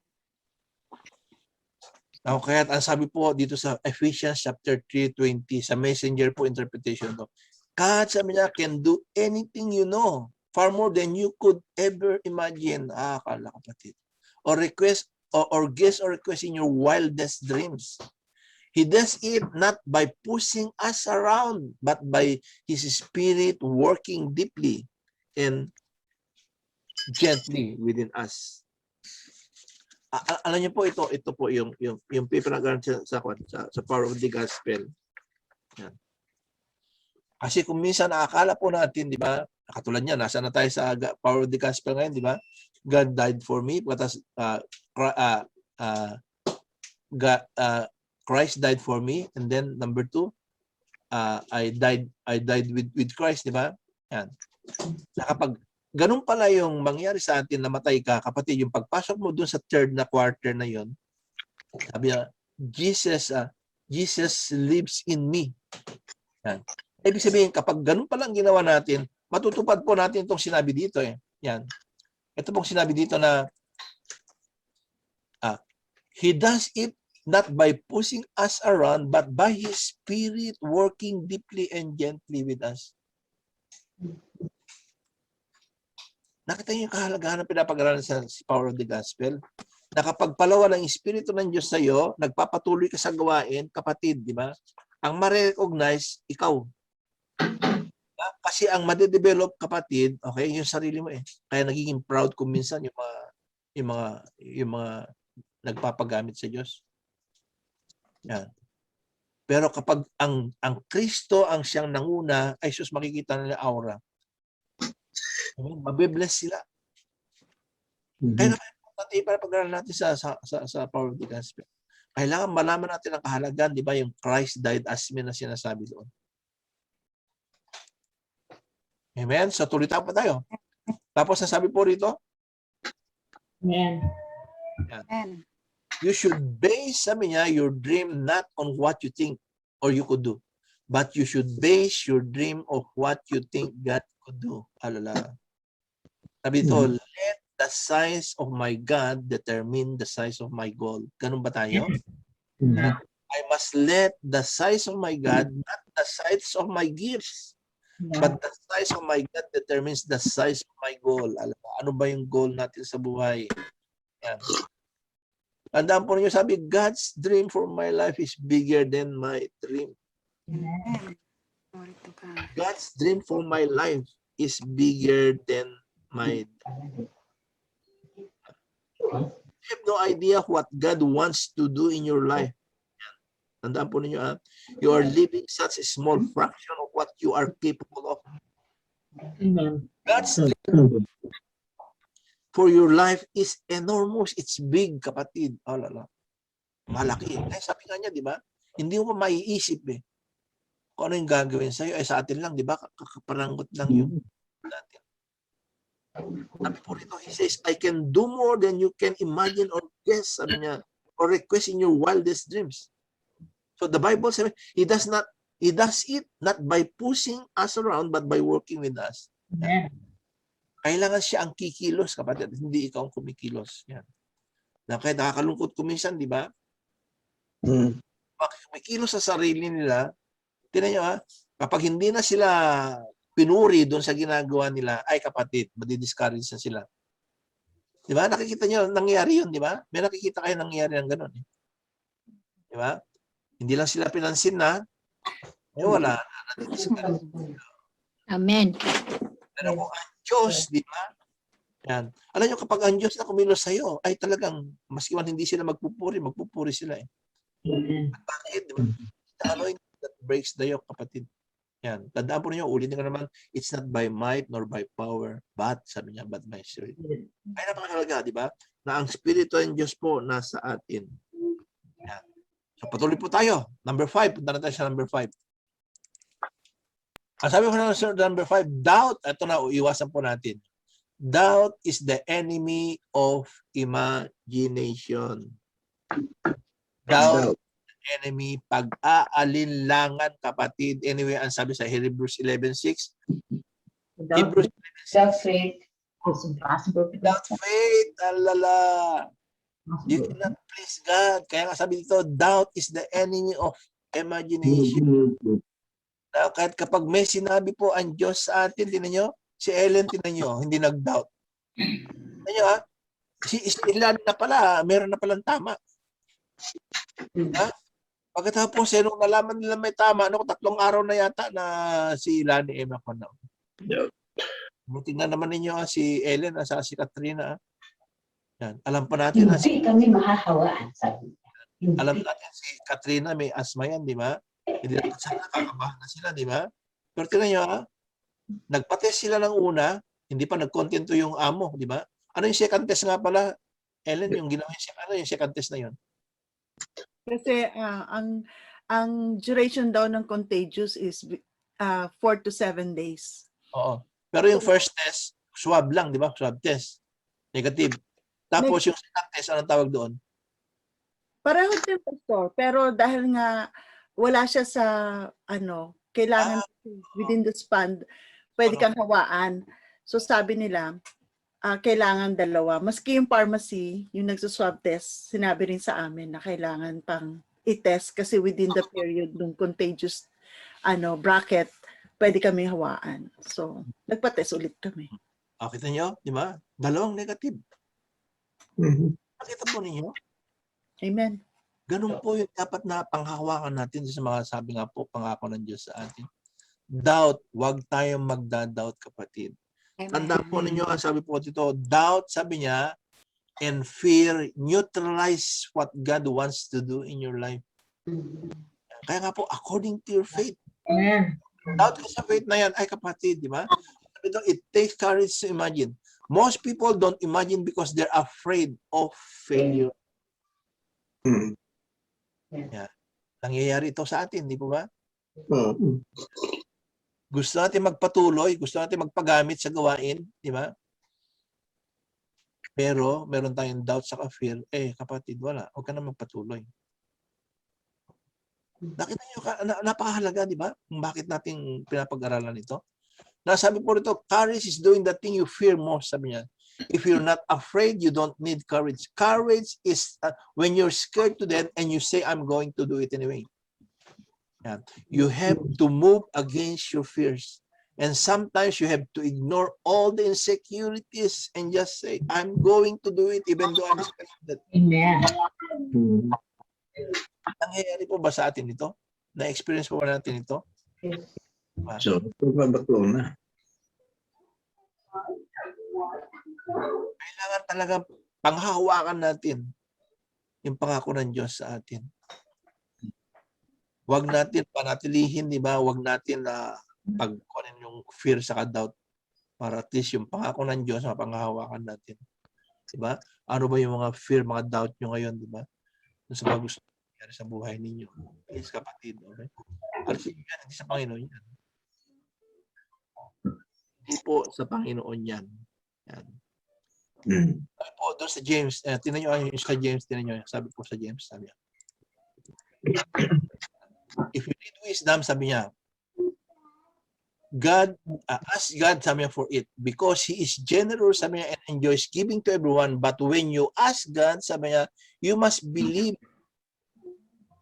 Okay, at ang sabi po dito sa Ephesians chapter 3:20, sa messenger po interpretation to. God, sabi niya, can do anything you know, far more than you could ever imagine. Akala kapatid. Or request, or guess or request in your wildest dreams. He does it not by pushing us around, but by His Spirit working deeply and gently within us. Alam niyo po, ito po yung pinag-aralan sa Power of the Gospel. Yan. Kasi kung minsan nakakala po natin, di ba, katulad niya, nasa na tayo sa Power of the Gospel ngayon, di ba? God died for me, Christ died for me, and then number 2, I died with Christ, di ba? Yan. Kapag ganun pala yung mangyari sa atin, namatay ka, kapatid, yung pagpasok mo dun sa third na quarter na yon, sabi niya, Jesus lives in me. Yan. Ibig sabihin, kapag ganun palang ginawa natin, matutupad po natin itong sinabi dito. Yan. Ito pong sinabi dito na He does it not by pushing us around, but by His Spirit working deeply and gently with us. Nakita niyo yung kahalagahan ng pinapag-aralan sa Power of the Gospel? Na kapag palawa ng Espiritu ng Diyos sa iyo, nagpapatuloy ka sa gawain, kapatid, di ba? Ang ma-recognize, ikaw. Kasi ang ma-develop, kapatid, okay, yung sarili mo eh. Kaya nagiging proud kung minsan yung mga nagpapagamit sa Diyos. Yan. Pero kapag ang Kristo ang siyang nanguna, ay sus, makikita nila aura. Mabibless sila. Kaya natin ipapag-aralan natin sa Power of the Gospel. Kailangan malaman natin ang kahalagan, di ba, yung Christ died as me na sinasabi doon. Amen? So tuloy pa tayo. Tapos nasabi po rito, Amen. Amen. you should base, sabi niya, your dream not on what you think or you could do, but you should base your dream of what you think God could do. Alala. Sabi ito, let the size of my God determine the size of my goal. Ganun ba tayo? I must let the size of my God, not the size of my gifts, but the size of my God determines the size of my goal. Ano ba yung goal natin sa buhay? Yan. Tandaan po ninyo, sabi, God's dream for my life is bigger than my dream. Amen. Glory to God. God's dream for my life is bigger than my dream. You have no idea what God wants to do in your life. Tandaan po ninyo, you are living such a small fraction of what you are capable of. God's dream for your life is enormous. It's big, kapatid. Oh, lala. Malaki. Eh, sabi nga niya, di ba? Hindi mo pa maiisip eh. Kung ano yung gagawin sa'yo. Eh, sa atin lang, di ba? Kakaparangot lang yung natin. Sabi po rito, he says, I can do more than you can imagine or guess, sabi niya, or request in your wildest dreams. So the Bible says, he does it not by pushing us around, but by working with us. Amen. Kailangan siya ang kikilos, kapatid. Hindi ikaw ang kumikilos. Yan. Kaya nakakalungkot kuminsan, di ba? Bakit kumikilos sa sarili nila, tinan nyo kapag hindi na sila pinuri doon sa ginagawa nila, ay kapatid, madi-discourage na sila. Di ba? Nakikita nyo, nangyayari yun, di ba? May nakikita kayo nangyayari ng ganun. Di ba? Hindi lang sila pinansin na, eh wala na, nadi-discourage. Amen. Pero kung ang Diyos, di ba? Yan. Alam nyo, kapag ang Diyos na kumilos sa'yo, ay talagang, maski man hindi sila magpupuri sila eh. Bakit? Di ba? The anointing that breaks the yoke, kapatid. Yan. Tandaan po ninyo, ulitin ko naman, it's not by might nor by power, but, sabi niya, but by spirit. Ay napakahalaga, di ba? Na ang Espiritu ng Diyos po nasa atin. Yan. So patuloy po tayo. Number 5. Punta na tayo sa number 5. Ang sabi ko na sa number 5, doubt. Ito na, iwasan po natin. Doubt is the enemy of imagination. Doubt enemy, pag-aalinlangan, kapatid. Anyway, ang sabi sa Hebrews 11:6. Hebrews 11:6. Without faith, it's impossible. Without faith, alala. You cannot please God. Kaya nga sabi dito, doubt is the enemy of imagination. Now, kahit kapag may sinabi po ang Diyos sa atin, tinan nyo, si Ellen, tinan nyo, hindi nag-doubt. Tinan nyo si Ilan na pala, meron na palang tama. Ha? Pagkatapos, nung nalaman nila may tama, 3 araw na yata na si Lani Emma ko na. Tingnan naman ninyo si Ellen at si Katrina. Yan. Alam pa natin na Hindi kami mahahawaan, sabi niya. alam natin si Katrina may asthma yan, di ba? Hindi natin sana nakakabahan na sila, di ba? Pero tingnan nyo, nagpa-test sila ng una, hindi pa nagkontento yung amo, di ba? Ano yung second test nga pala? Ellen, yung ginawa yung second test na yun? Kasi ang duration daw ng contagious is 4 to 7 days. Oo. Pero yung first test, swab lang, di ba? Swab test. Negative. Tapos yung second test, anong tawag doon? Pareho din, Pastor. Pero dahil nga wala siya sa kailangan within the span, pwede kang hawaan. So sabi nila, kailangan 2. Maski yung pharmacy, yung nagsuswab test, sinabi rin sa amin na kailangan pang i-test kasi within the period ng contagious bracket, pwede kami hawaan. So, nagpa-test ulit kami. Kita nyo, di ba? 2 negative. Nakita po ninyo? Amen. Ganun po yung dapat na panghahawakan natin sa mga sabi nga po, pangako ng Diyos sa atin. Doubt, huwag tayong magda-doubt, kapatid. Tandaan po ninyo, ang sabi po dito, doubt, sabi niya, and fear neutralize what God wants to do in your life. Kaya nga po, according to your faith. Amen. Doubt ka sa faith na yan, ay kapatid, di ba? Sabi dito, it takes courage to imagine. Most people don't imagine because they're afraid of failure. Yeah. Nangyayari ito sa atin, di po ba? Gusto natin magpatuloy, gusto natin magpagamit sa gawain, di ba? Pero meron tayong doubt sa fear, kapatid, wala. Huwag ka na magpatuloy. Nakita niyo, napakahalaga, di ba? Bakit natin pinapag-aralan ito? Nasabi po rito, courage is doing the thing you fear most, sabi niya. If you're not afraid, you don't need courage. Courage is when you're scared to death and you say, I'm going to do it anyway. You have to move against your fears. And sometimes you have to ignore all the insecurities and just say, I'm going to do it even though I'm scared that. Amen. Nangyayari po ba sa atin ito? Na-experience po ba natin ito? So, ito ba bato na? Kailangan talaga panghahawakan natin yung pangako ng Diyos sa atin. Huwag natin panatilihin, di ba? Huwag natin na pagkunin yung fear sa doubt para at least yung pangako ng Diyos mapanghahawakan natin. Di ba? Ano ba yung mga fear, mga doubt nyo ngayon, di ba? Sa mga gusto nangyari sa buhay ninyo. Please, kapatid. Okay? Alisin nyo yan, hindi sa Panginoon yan. Hindi po sa Panginoon yan. Yan. Sabi po doon sa James, tinan nyo yung sa James, tinan nyo, sabi po sa James, sabi niya, if you need wisdom, sabi niya, God, ask God, sabi niya, for it, because He is generous, sabi niya, and enjoys giving to everyone, but when you ask God, sabi niya, you must believe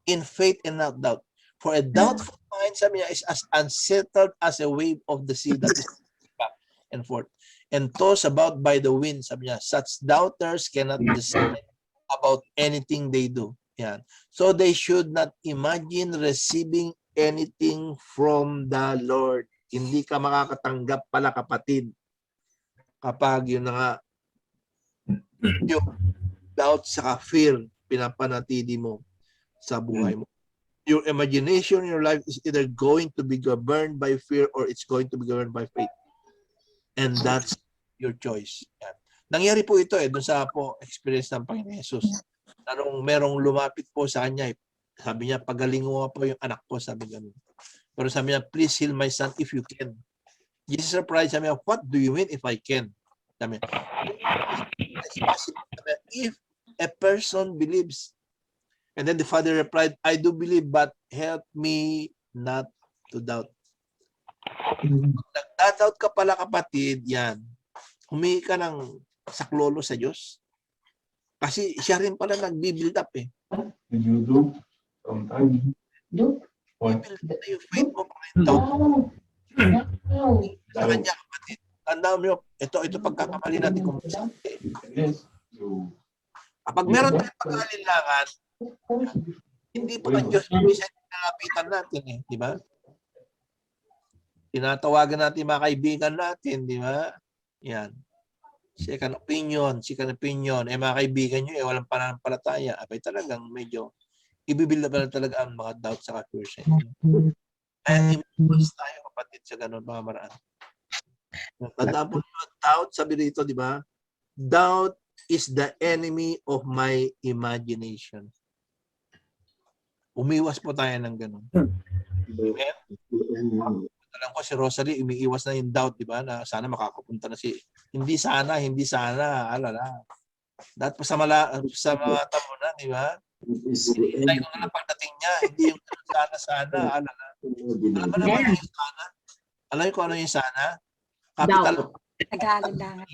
in faith and not doubt. For a doubtful mind, sabi niya, is as unsettled as a wave of the sea that is back and forth and tossed about by the wind, sabi niya. Such doubters cannot decide about anything they do. Yan. So they should not imagine receiving anything from the Lord. Hindi ka makakatanggap pala, kapatid, kapag yun na nga yung doubt sa fear pinapanatili mo sa buhay mo. Your imagination in your life is either going to be governed by fear or it's going to be governed by faith. And that's your choice. Yan. Nangyari po ito doon sa po experience ng Panginoon Jesus. Anong merong lumapit po sa kanya, sabi niya, pagaling mo po yung anak ko, sabi niya. Pero sabi niya, please heal my son if you can. Jesus replied, sabi niya, what do you mean if I can? Sabi niya, if a person believes. And then the father replied, I do believe, but help me not to doubt. Nagdadoubt ka pala, kapatid, yan. Humingi ka ng saklolo sa Diyos. Kasi siya rin pala nag-build up eh. Did you do sometimes? Do? I-build up na yung faith mo para yung doubt sa kanya, kapatid. Tandaan mo, ito pagkakamali natin kung Yes. So, kapag meron tayong pag-alinlangan, hindi pa ang Diyos minsan nalapitan natin eh, di ba? Tinatawagan natin mga kaibigan natin, di ba? Yan. Second opinion. Eh mga kaibigan nyo, walang pananampalataya. Abay talagang medyo ibibuild up na talaga ang mga doubt sa fears. Kaya impulse tayo, kapatid, sa ganun mga maraan. Tandaan po nyo, doubt, sabi rito, di ba? Doubt is the enemy of my imagination. Umiwas po tayo ng ganun. Amen? Alam ko si Rosalie, umiiwas na yung doubt, di ba? Na sana makakapunta na si... Hindi sana, alala. Dahil pa sa mga tamo na, di ba? Hinihintay ko na lang pagdating niya, hindi yung sana, alala. Alam mo naman yung sana? Alam ko ano yung sana? Kapital. Nag-aalangan.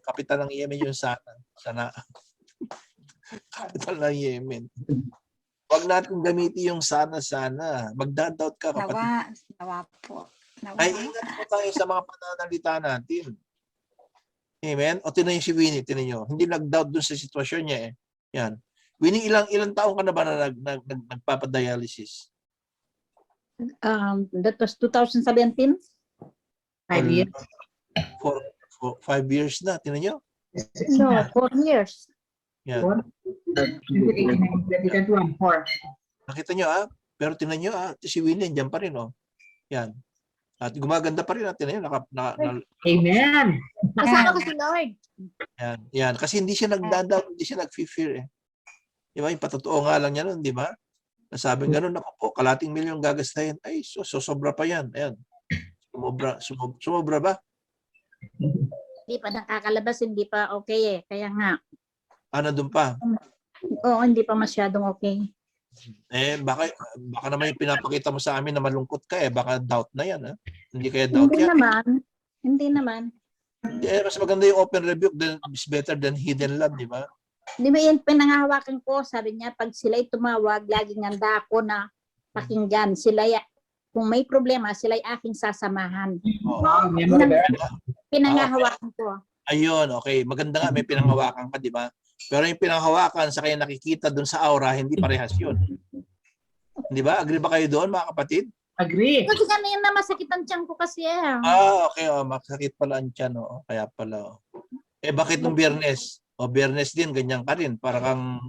Kapital ng Yemen yung sana. Kapital ng Yemen. Huwag natin gamitin yung sana. Magdadoubt ka, kapatid. Nawa po. Ay, ingat po tayo sa mga pananalita natin. Amen? O tinan niyo si Winnie, tinan niyo. Hindi nag-doubt dun sa sitwasyon niya eh. Yan. Winnie, ilang taong ka na ba na nagpapadialysis? That was 2017. 5 years? For 5 years na, tinan niyo. No, 4 years. Yan. 2021, 4. Nakita niyo pero tinan niyo si Winnie diyan pa rin Yan. At gumaganda pa rin natin Amen. Kasama ko si Lord. Yan. Kasi hindi siya nagdadoubt, hindi siya nag-fear eh. Di ba? Yung patotoo nga lang niya nun, di ba? Nasabing ganun, ako po, kalating milyon gagastahin. Ay, sobra pa yan. Ayan. Sumobra ba? Hindi pa nakakalabas, hindi pa okay eh. Kaya nga. Doon pa? Oo, hindi pa masyadong okay. Baka naman yung pinapakita mo sa amin na malungkot ka baka doubt na yan Hindi kaya doubt yan. Hindi naman. Mas maganda yung open rebuke is better than hidden love, di ba? Hindi ba yan pinangahawakan ko? Sabi niya, pag sila'y tumawag, laging handa ako na pakinggan. kung may problema, sila'y aking sasamahan. Oh. Pinangahawakan ko. Ayun, okay. Maganda nga, may pinanghawakan ka, di ba? Pero yung pinanghawakan sa kaya nakikita dun sa aura, hindi parehas yun. Di ba? Agree ba kayo doon, mga kapatid? Agree. Kasi kanina masakit ang tiyan ko kasi. Okay. Oh, masakit pala ang tiyan. Oh. Kaya pala. Oh. Eh, bakit nung Biyernes? O, Biyernes din, ganyan ka rin. Para kang...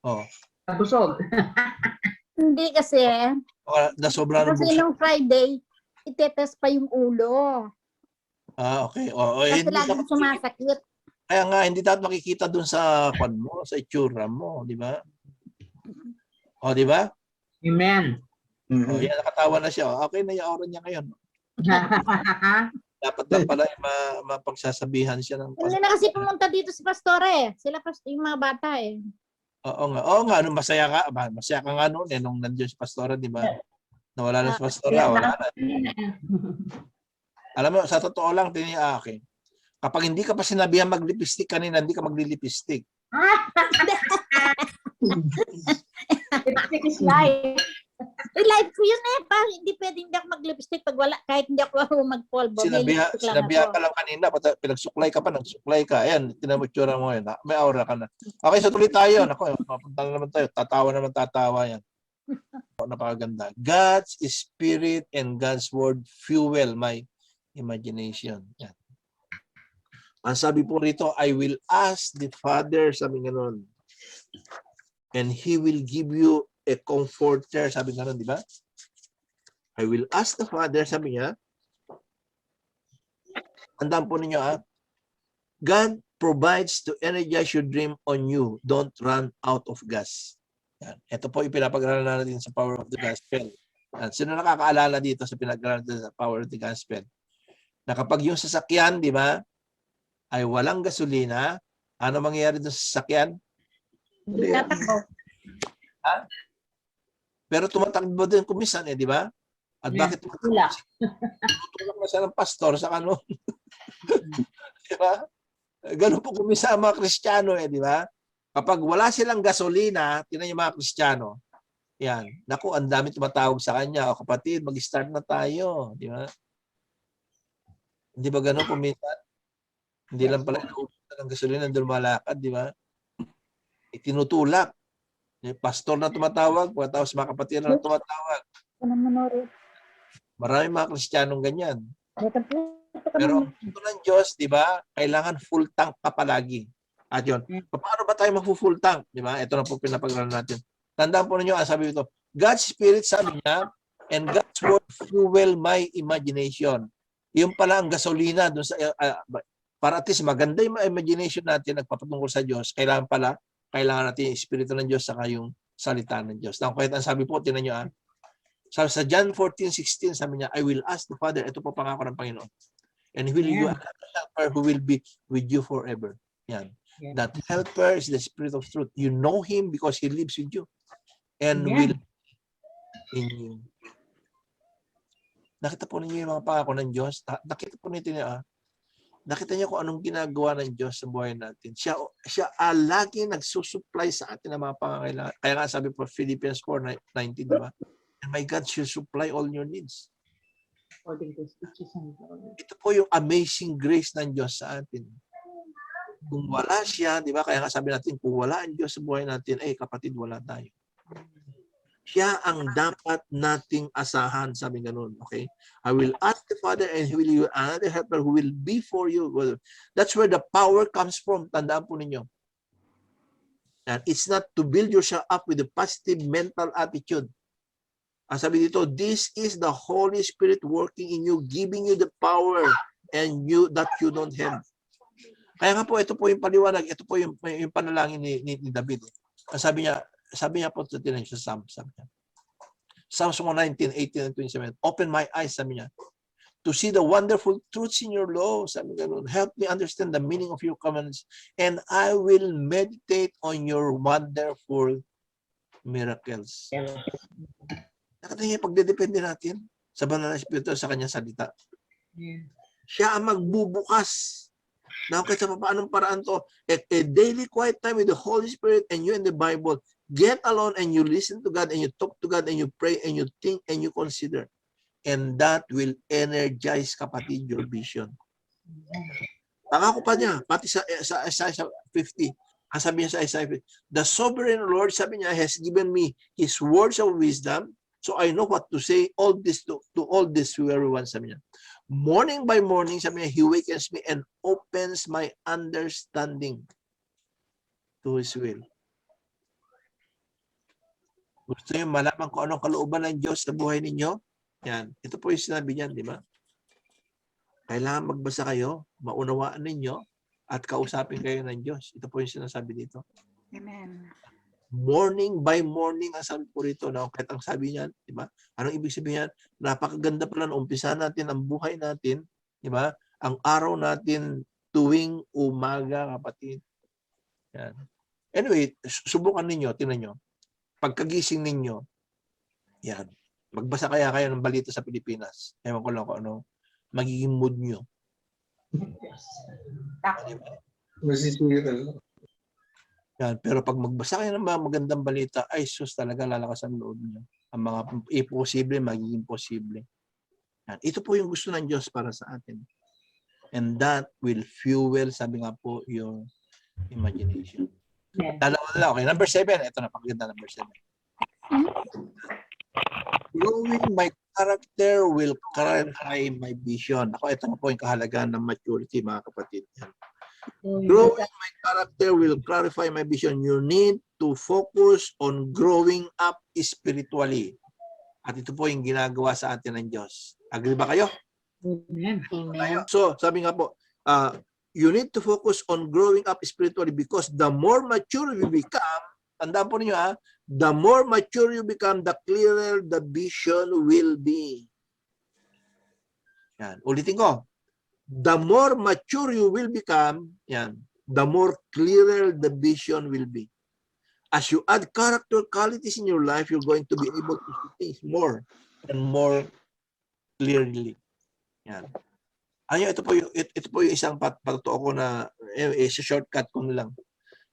Oh. Busog. Hindi kasi. Nasobra ng Kasi buso. nung Friday, itetest pa yung ulo. Okay. Oh, Kasi hindi laging sumasakit. Kaya nga, hindi dapat makikita dun sa pan mo, sa itsura mo, di ba? O, di ba? Amen. O, yan, nakatawa na siya. O, okay na yung aura niya ngayon. Dapat lang pala mapagsasabihan siya ng Hindi na kasi pumunta dito si Pastora Sila yung mga bata Oo nga. Oo nga, masaya ka. Masaya ka nga noon nung nandiyan si Pastora, di ba? Nawala na si Pastora, wala na. Alam mo, sa totoo lang, okay. Kapag hindi ka pa sinabihan mag-lipstick kanina, hindi ka magli-lipstick. Lipstick is life. Life ko yun hindi pwedeng hindi ako mag-lipstick pag wala, kahit hindi ako magpolvo. Sinabihan ka lang kanina, pinagsuklay ka pa, nagsuklay ka. Ayan, tinamutsura mo ngayon. May aura ka na. Okay, so tuloy tayo. Naku, mapunta na naman tayo. Tatawa yan. Napakaganda. God's Spirit and God's Word fuel my imagination. Yan. Ang sabi po rito, I will ask the Father, sabi nga nun, and He will give you a comforter, sabi nga nun, di ba? I will ask the Father, sabi niya, tandaan po ninyo, God provides to energize your dream on you. Don't run out of gas. Yan. Ito po ipinapag-aralan natin sa Power of the Gospel. Yan. Sino nakakaalala dito sa pinag-aralan natin sa Power of the Gospel? Na kapag yung sasakyan, di ba, ay walang gasolina, ano mangyayari doon sa sasakyan? Pero tumatakbo din kumisan, di ba? At bakit tumatakbo? Tutulak na siya ng pastor sa kanon. Di ba? Ganun po kumisa ang mga Kristiyano, di ba? Kapag wala silang gasolina, tinan yung mga Kristiyano, yan. Naku, ang dami tumatawag sa kanya. O kapatid, mag-start na tayo. Di ba? Hindi ba ganun kumisa? Hindi lang pala inuubusan ng gasolina, doon malakad, di ba? Itinutulak. Yung pastor na tumatawag, tapos mga kapatid na tumatawag. Marami mga Kristiyanong ganyan. Pero ang punto ng Diyos, di ba, kailangan full tank ka palagi. At yun, paano ba tayo mag-full tank? Di ba? Ito na po pinapag-aralan natin. Tandaan po ninyo, sabi ito, God's Spirit, sabi niya, and God's Word fuel my imagination. Yung pala ang gasolina dun sa, para at least maganda yung imagination natin nagpapatungkol sa Diyos, kailangan natin yung Espiritu ng Diyos saka yung salita ng Diyos. Kahit ang sabi po, tinan nyo, sa John 14:16, sabi niya, I will ask the Father, ito po pangako ng Panginoon, and He will give you another helper who will be with you forever. Yan. Yeah. That helper is the Spirit of truth. You know Him because He lives with you and will in you. Nakita po ninyo yung mga pangako ng Diyos? Nakita po ninyo, nakita niyo kung anong ginagawa ng Diyos sa buhay natin. Siya lagi nagsusupply sa atin ng mga pangangailangan. Kaya nga sabi po Philippians 4:19, diba? And my God shall supply all your needs. Ito po yung amazing grace ng Diyos sa atin. Kung wala siya, di ba? Kaya nga sabi natin, kung wala ang Diyos sa buhay natin, kapatid, wala tayo. Siya ang dapat nating asahan, sabi ganun, okay? I will ask the Father and He will give you another helper who will be for you. Well, that's where the power comes from. Tandaan po ninyo. And it's not to build yourself up with a positive mental attitude. Ang sabi dito, this is the Holy Spirit working in you, giving you the power and you that you don't have. Kaya nga po, ito po yung paliwanag, ito po yung panalangin ni David. Sabi niya po sa Psalms, Psalms 119, 18, and 27. Open my eyes, sabi niya, to see the wonderful truths in your law. Sabi niya, help me understand the meaning of your commandments, and I will meditate on your wonderful miracles. Nakita niya, pagdedepende natin sa banal na Espiritu sa kanyang salita. Siya ang magbubukas. Now, kahit sa paanong paraan to, a daily quiet time with the Holy Spirit and you in the Bible Get alone and you listen to God and you talk to God and you pray and you think and you consider. And that will energize, kapatid, your vision. Pangako pa niya, pati sa Isaiah 50, ang sabi niya sa Isaiah 50, the sovereign Lord, sabi niya, has given me His words of wisdom, so I know what to say all this to all this to everyone, sabi niya. Morning by morning, sabi niya, He wakens me and opens my understanding to His will. Gusto niyo malaman kung anong kalooban ng Diyos sa buhay ninyo? Yan. Ito po yung sinabi niyan, di ba? Kailangan magbasa kayo, maunawaan ninyo, at kausapin kayo ng Diyos. Ito po yung sinasabi dito. Amen. Morning by morning, ang sabi po rito, na kahit ang sabi niyan, di ba? Anong ibig sabihin yan? Napakaganda pala na umpisa natin ang buhay natin, di ba? Ang araw natin tuwing umaga, kapatid. Yan. Anyway, subukan ninyo, tingnan nyo. Pagkagising ninyo, yan. Magbasa kaya kayo ng balita sa Pilipinas. Ewan ko lang kung ano magiging mood nyo. Masisira. Yan. Pero pag magbasa kayo ng mga magandang balita, ay sus, talaga lalakas ang loob nyo. Ang mga imposible, magiging posible. Yan. Ito po yung gusto ng Diyos para sa atin. And that will fuel, sabi nga po, your imagination. Yeah. Dalawa na lang. Okay, number 7. Ito na, pagkita number 7. Growing my character will clarify my vision. Ako, ito na po yung kahalagaan ng maturity, mga kapatid. Growing my character will clarify my vision. You need to focus on growing up spiritually. At ito po yung ginagawa sa atin ng Diyos. Agree ba kayo? Amen. Amen. So, sabi nga po, you need to focus on growing up spiritually because the more mature you become, tandaan po ninyo the more mature you become, the clearer the vision will be. Yan. Ulitin ko. The more mature you will become, yan, the more clearer the vision will be. As you add character qualities in your life, you're going to be able to see things more and more clearly. Yan. Ano, ito po yung isang patutuo ko na shortcut ko na lang.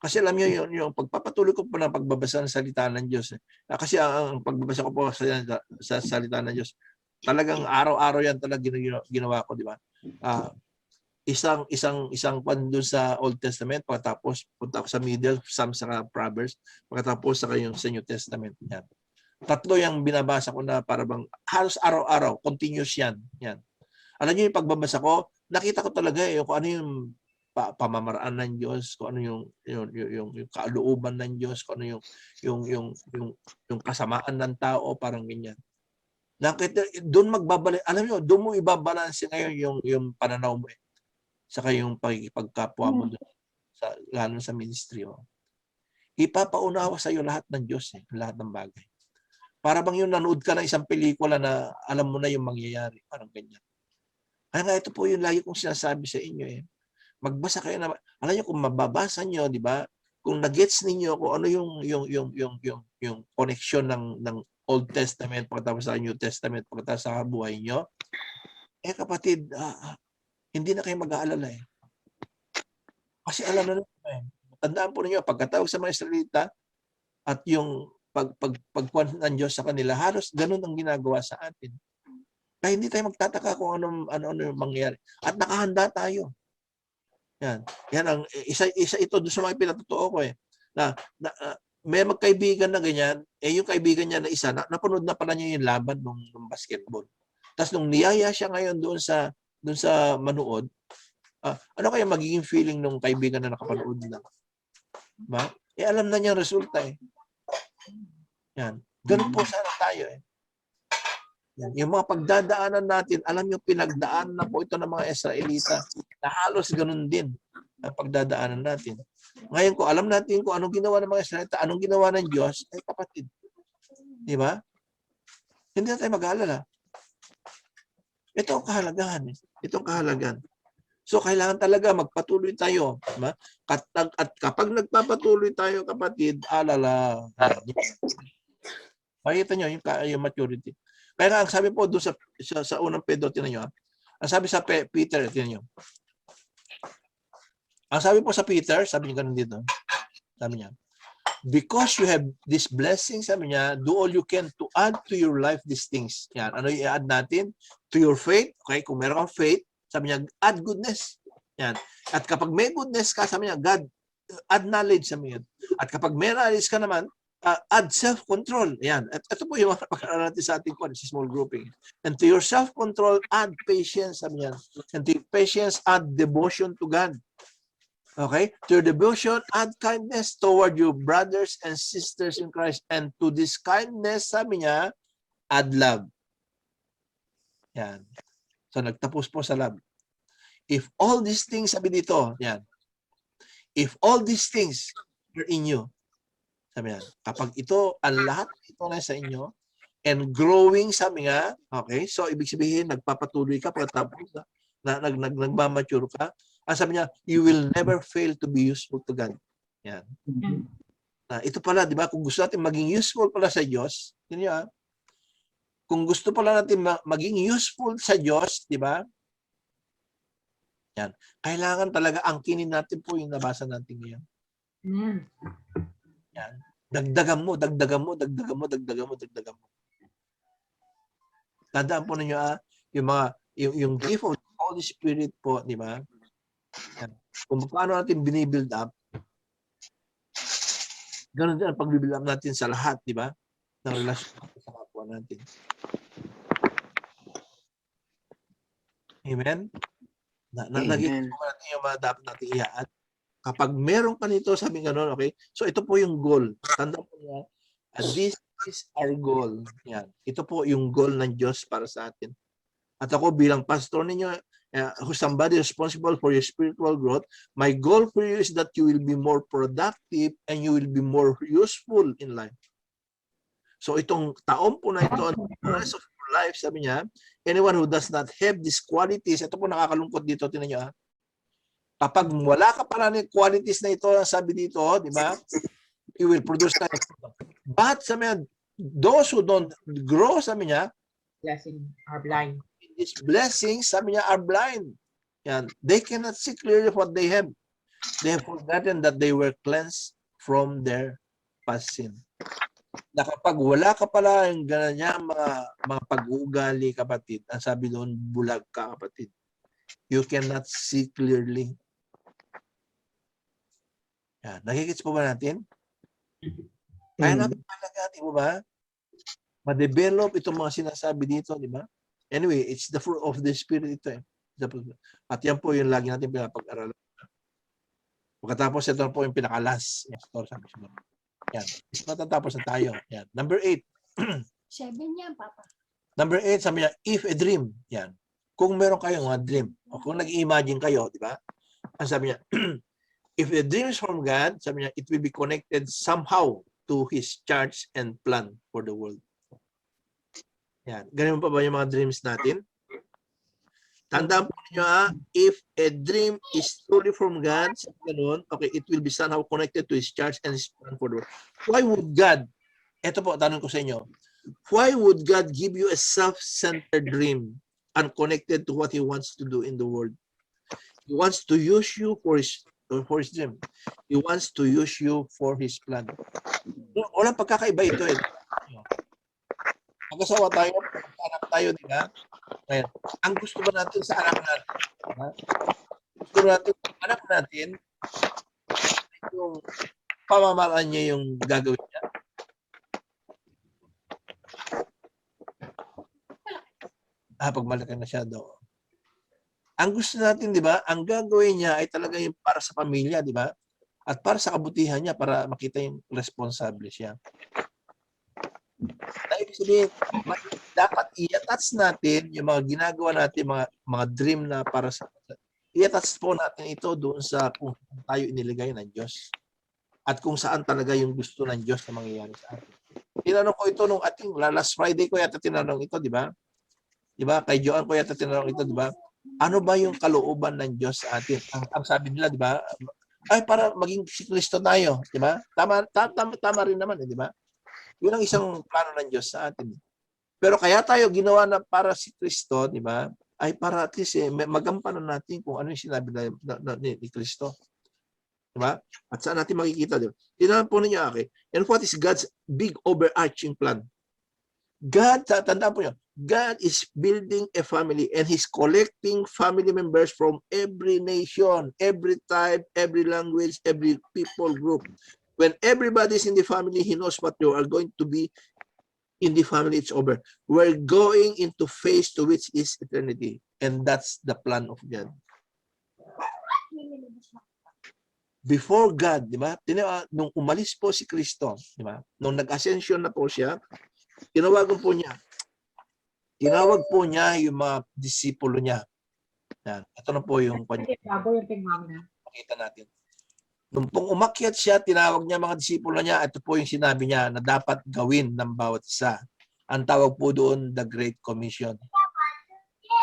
Kasi alam niyo yung pagpapatuloy ko po ng pagbabasa ng salita ng Diyos. Kasi ang pagbabasa ko po sa salita ng Diyos, talagang araw-araw yan talaga ginawa ko, di ba? Isang pan doon sa Old Testament, pagkatapos punta ako sa Middle, Psalms sa Proverbs, pagkatapos sa New Testament. Yan. Tatlo yung binabasa ko na para bang halos araw-araw, continuous yan. Yan. Alam niyo yung pagbabasa ko, nakita ko talaga kung ano yung pamamaraan ng Diyos, kung ano yung kalooban ng Diyos, kung ano yung kasamaan ng tao, parang ganyan. Nakita, doon magbabalik, alam niyo, doon mo ibabalanse ngayon yung pananaw mo saka yung pagkapwa mo doon, lalo sa ministry. Ipapaunawa sa iyo lahat ng Diyos, lahat ng bagay. Para bang yung nanood ka ng isang pelikula na alam mo na yung mangyayari, parang ganyan. Kaya nga ito po yung lagi kong sinasabi sa inyo Magbasa kayo na, alam niyo kung mababasa niyo, di ba? Kung na-gets ninyo kung ano yung connection ng Old Testament pagkatapos sa New Testament pagkatapos sa buhay niyo, kapatid, hindi na kayo mag-aalala Kasi alam na tandaan po niyo pagkatawag sa mga Israelita at yung pagkuhan ng Diyos sa kanila, halos ganun ang ginagawa sa atin. Kaya hindi tayo magtataka kung ano yung mangyayari. At nakahanda tayo. Yan. Yan ang isa ito doon sa mga pinatutuo ko na may magkaibigan na ganyan, yung kaibigan niya na isa, napanood na pala niya yung laban ng basketball. Tapos nung niyaya siya ngayon doon sa manood, ano kaya magiging feeling ng kaibigan na nakapanood na? Ba? Alam na niya ang resulta Yan. Ganun po sana tayo Yan. Yung mga pagdadaanan natin, alam niyo pinagdaanan na po ito ng mga Israelita na halos ganun din ang pagdadaanan natin. Ngayon kung alam natin kung anong ginawa ng mga Israelita, anong ginawa ng Diyos, kapatid. Di ba? Hindi na tayo mag-aalala. Ito ang kahalagahan. Ito ang kahalagahan. So kailangan talaga magpatuloy tayo. Diba? At kapag nagpapatuloy tayo, kapatid, alala. Makikita nyo yung maturity. Kaya nga, ang sabi po doon sa unang Pedro, tinan nyo. Ang sabi sa Peter, tinan nyo. Ang sabi po sa Peter, sabi niya ganun dito. Sabi niya, Because you have this blessing, sabi niya, do all you can to add to your life these things. Yan. Ano yung i-add natin? To your faith. Okay, kung meron kang faith, sabi niya, add goodness. Yan. At kapag may goodness ka, sabi niya, God, add knowledge, sabi niya. At kapag may knowledge ka naman, add self-control. Yan. At ito po yung pag-aaral natin sa ating small grouping. And to your self-control, add patience, sabi niya. And to your patience, add devotion to God. Okay? To your devotion, add kindness toward your brothers and sisters in Christ. And to this kindness, sabi niya, add love. Yan. So, nagtapos po sa love. If all these things, sabi dito, yan. If all these things are in you, sabi niya, kapag ito, ang lahat ito na sa inyo, and growing, sabi nga, okay? So, ibig sabihin, nagpapatuloy ka pagkatapos nagmamature ka. Ang sabi niya, you will never fail to be useful to God. Yan. Ito pala, di ba? Kung gusto natin maging useful pala sa Diyos, yun yun, kung gusto pala natin maging useful sa Diyos, di ba? Yan. Kailangan talaga angkinin natin po yung nabasa natin ngayon. Yan. Dagdagan mo, dagdagan mo, dagdagan mo, dagdagan mo, dagdagan mo. Tandaan po ninyo, yung gift of the Holy Spirit po, di ba? Yan. Kung paano natin binibuild up, ganoon din ang pag-build up natin sa lahat, di ba? Ng relasyon sa kapwa natin. Amen? Naging natin yung mga dapat natin iyaat. Kapag meron ka nito, sabi nga noon, okay? So ito po yung goal. Tanda po niya, this is our goal. Yan. Ito po yung goal ng Diyos para sa atin. At ako bilang pastor ninyo, who's somebody responsible for your spiritual growth, my goal for you is that you will be more productive and you will be more useful in life. So itong taon po na ito, the rest of your life, sabi niya, anyone who does not have these qualities, ito po nakakalungkot dito, tinan niyo kapag wala ka pala ng qualities na ito, sabi dito, di ba, you will produce that. But sabi niya, those who don't grow, sabi niya, Blessing are blind. these blessings, sabi niya, are blind. Yan. They cannot see clearly what they have. They have forgotten that they were cleansed from their past sin. Na kapag wala ka pala yung ganyan mga pag-uugali, kapatid, ang sabi doon, bulag ka, kapatid. You cannot see clearly. Yan. Nakikits po ba natin? Kaya natin talaga, di ba ba? Ma-develop itong mga sinasabi dito, di ba? Anyway, it's the fruit of the Spirit ito eh. At yan po yung lagi natin pinapag-aralan. Pagkatapos, ito po yung pinakalas. Yan. Matatapos na tayo. Yan. Number 8. 7 yan, Papa. Number 8, sabi niya, if a dream. Yan. Kung meron kayong mga dream, o kung nag-imagine kayo, di ba? Ang sabi niya, if a dream is from God, sabi niya, it will be connected somehow to His charge and plan for the world. Yan. Ganun pa ba yung mga dreams natin? Tandaan po ninyo if a dream is truly from God, ganun, okay, it will be somehow connected to His charge and His plan for the world. Why would God, eto po, tanong ko sa inyo, why would God give you a self-centered dream unconnected to what He wants to do in the world? He wants to use you for His dream. He wants to use you for His plan. Walang pagkakaiba ito eh. Mag-asawa tayo, anak tayo, di ba? Ngayon, ang gusto ba natin sa anak natin? Diba? Gusto natin sa anak natin, yung pamamaraan niya yung gagawin niya. Pag malaki na siya daw. Ang gusto natin, di ba, ang gagawin niya ay talaga yung para sa pamilya, di ba? At para sa kabutihan niya, para makita yung responsable siya. Ibig sabihin, dapat i-attach natin yung mga ginagawa natin, mga dream na para sa i-attach po natin ito doon sa kung tayo iniligay ng Diyos. At kung saan talaga yung gusto ng Diyos na mangyayari sa atin. Tinanong ko ito nung ating last Friday ko yata tinanong ito, di ba? Di ba? Kay Joan ko yata tinanong ito, di ba? Ano ba yung kalooban ng Diyos sa atin? Ang sabi nila, di ba? Ay, para maging si Kristo tayo, di ba? Tama rin naman, di ba? Yun ang isang plano ng Diyos sa atin. Pero kaya tayo ginawa na para si Kristo, di ba? Ay para at least magampanan natin kung ano yung sinabi ni Kristo. Diba? At saan natin makikita? Diba? Tingnan po ninyo, okay? And what is God's big overarching plan? God, tandaan po nyo, God is building a family and He's collecting family members from every nation, every type, every language, every people group. When everybody's in the family, He knows what you are going to be in the family. It's over. We're going into phase to which is eternity. And that's the plan of God. Before God, di ba? Nung umalis po si Kristo, di ba? Nung nag-ascension na po siya, tinawag po niya yung mga disipulo niya. Yan. Ito na po yung pakita natin. Nung pong umakyat siya, tinawag niya mga disipulo niya, ito po yung sinabi niya na dapat gawin ng bawat isa. Ang tawag po doon, the Great Commission.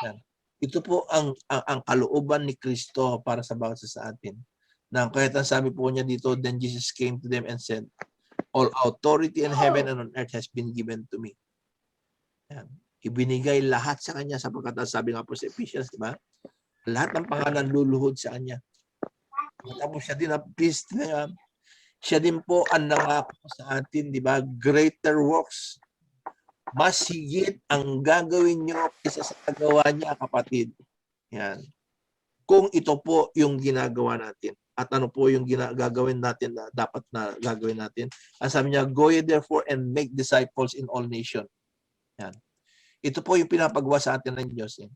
Yan. Ito po ang kalooban ni Kristo para sa bawat isa sa atin. Na kahit ang sabi po niya dito, then Jesus came to them and said, all authority in heaven and on earth has been given to me. Yan. Ibinigay lahat sa kanya sapagkat sabi nga po sa Ephesians, di ba? Lahat ng pangalan luluhod sa kanya. Tapos siya din, please, siya din po ang nangako sa atin, di ba? Greater works. Mas higit ang gagawin nyo kaysa sa nagawa niya, kapatid. Yan. Kung ito po yung ginagawa natin. At ano po yung gagawin natin na dapat na gagawin natin. Ang sabi niya, go ye therefore and make disciples in all nations. Yan. Ito po yung pinapagawa sa atin ng Diyos. Eh.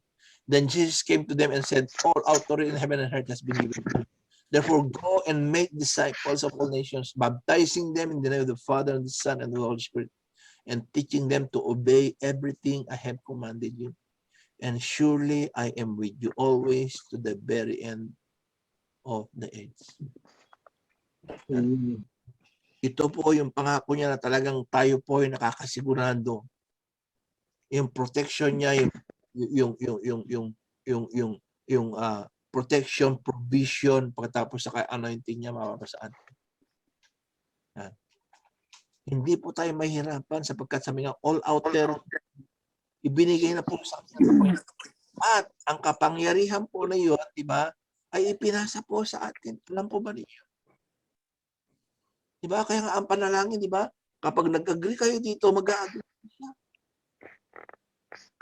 Then Jesus came to them and said, all authority in heaven and earth has been given to me. Therefore, go and make disciples of all nations, baptizing them in the name of the Father and the Son and the Holy Spirit, and teaching them to obey everything I have commanded you. And surely I am with you always to the very end of the age. Ito po yung pangako niya na talagang tayo po ay nakakasigurado. Yung protection niya, yung protection, provision, pagkatapos sa anointing niya mapapasaan. Yan. Hindi po tayo mahirapan sapagkat sabi nga, all out there, ibinigay na po sa atin. At ang kapangyarihan po na yun, di ba, ay ipinasa po sa atin. Alam po ba niyo? Di ba? Kaya nga ang panalangin, di ba? Kapag nag-agree kayo dito, mag-agree siya.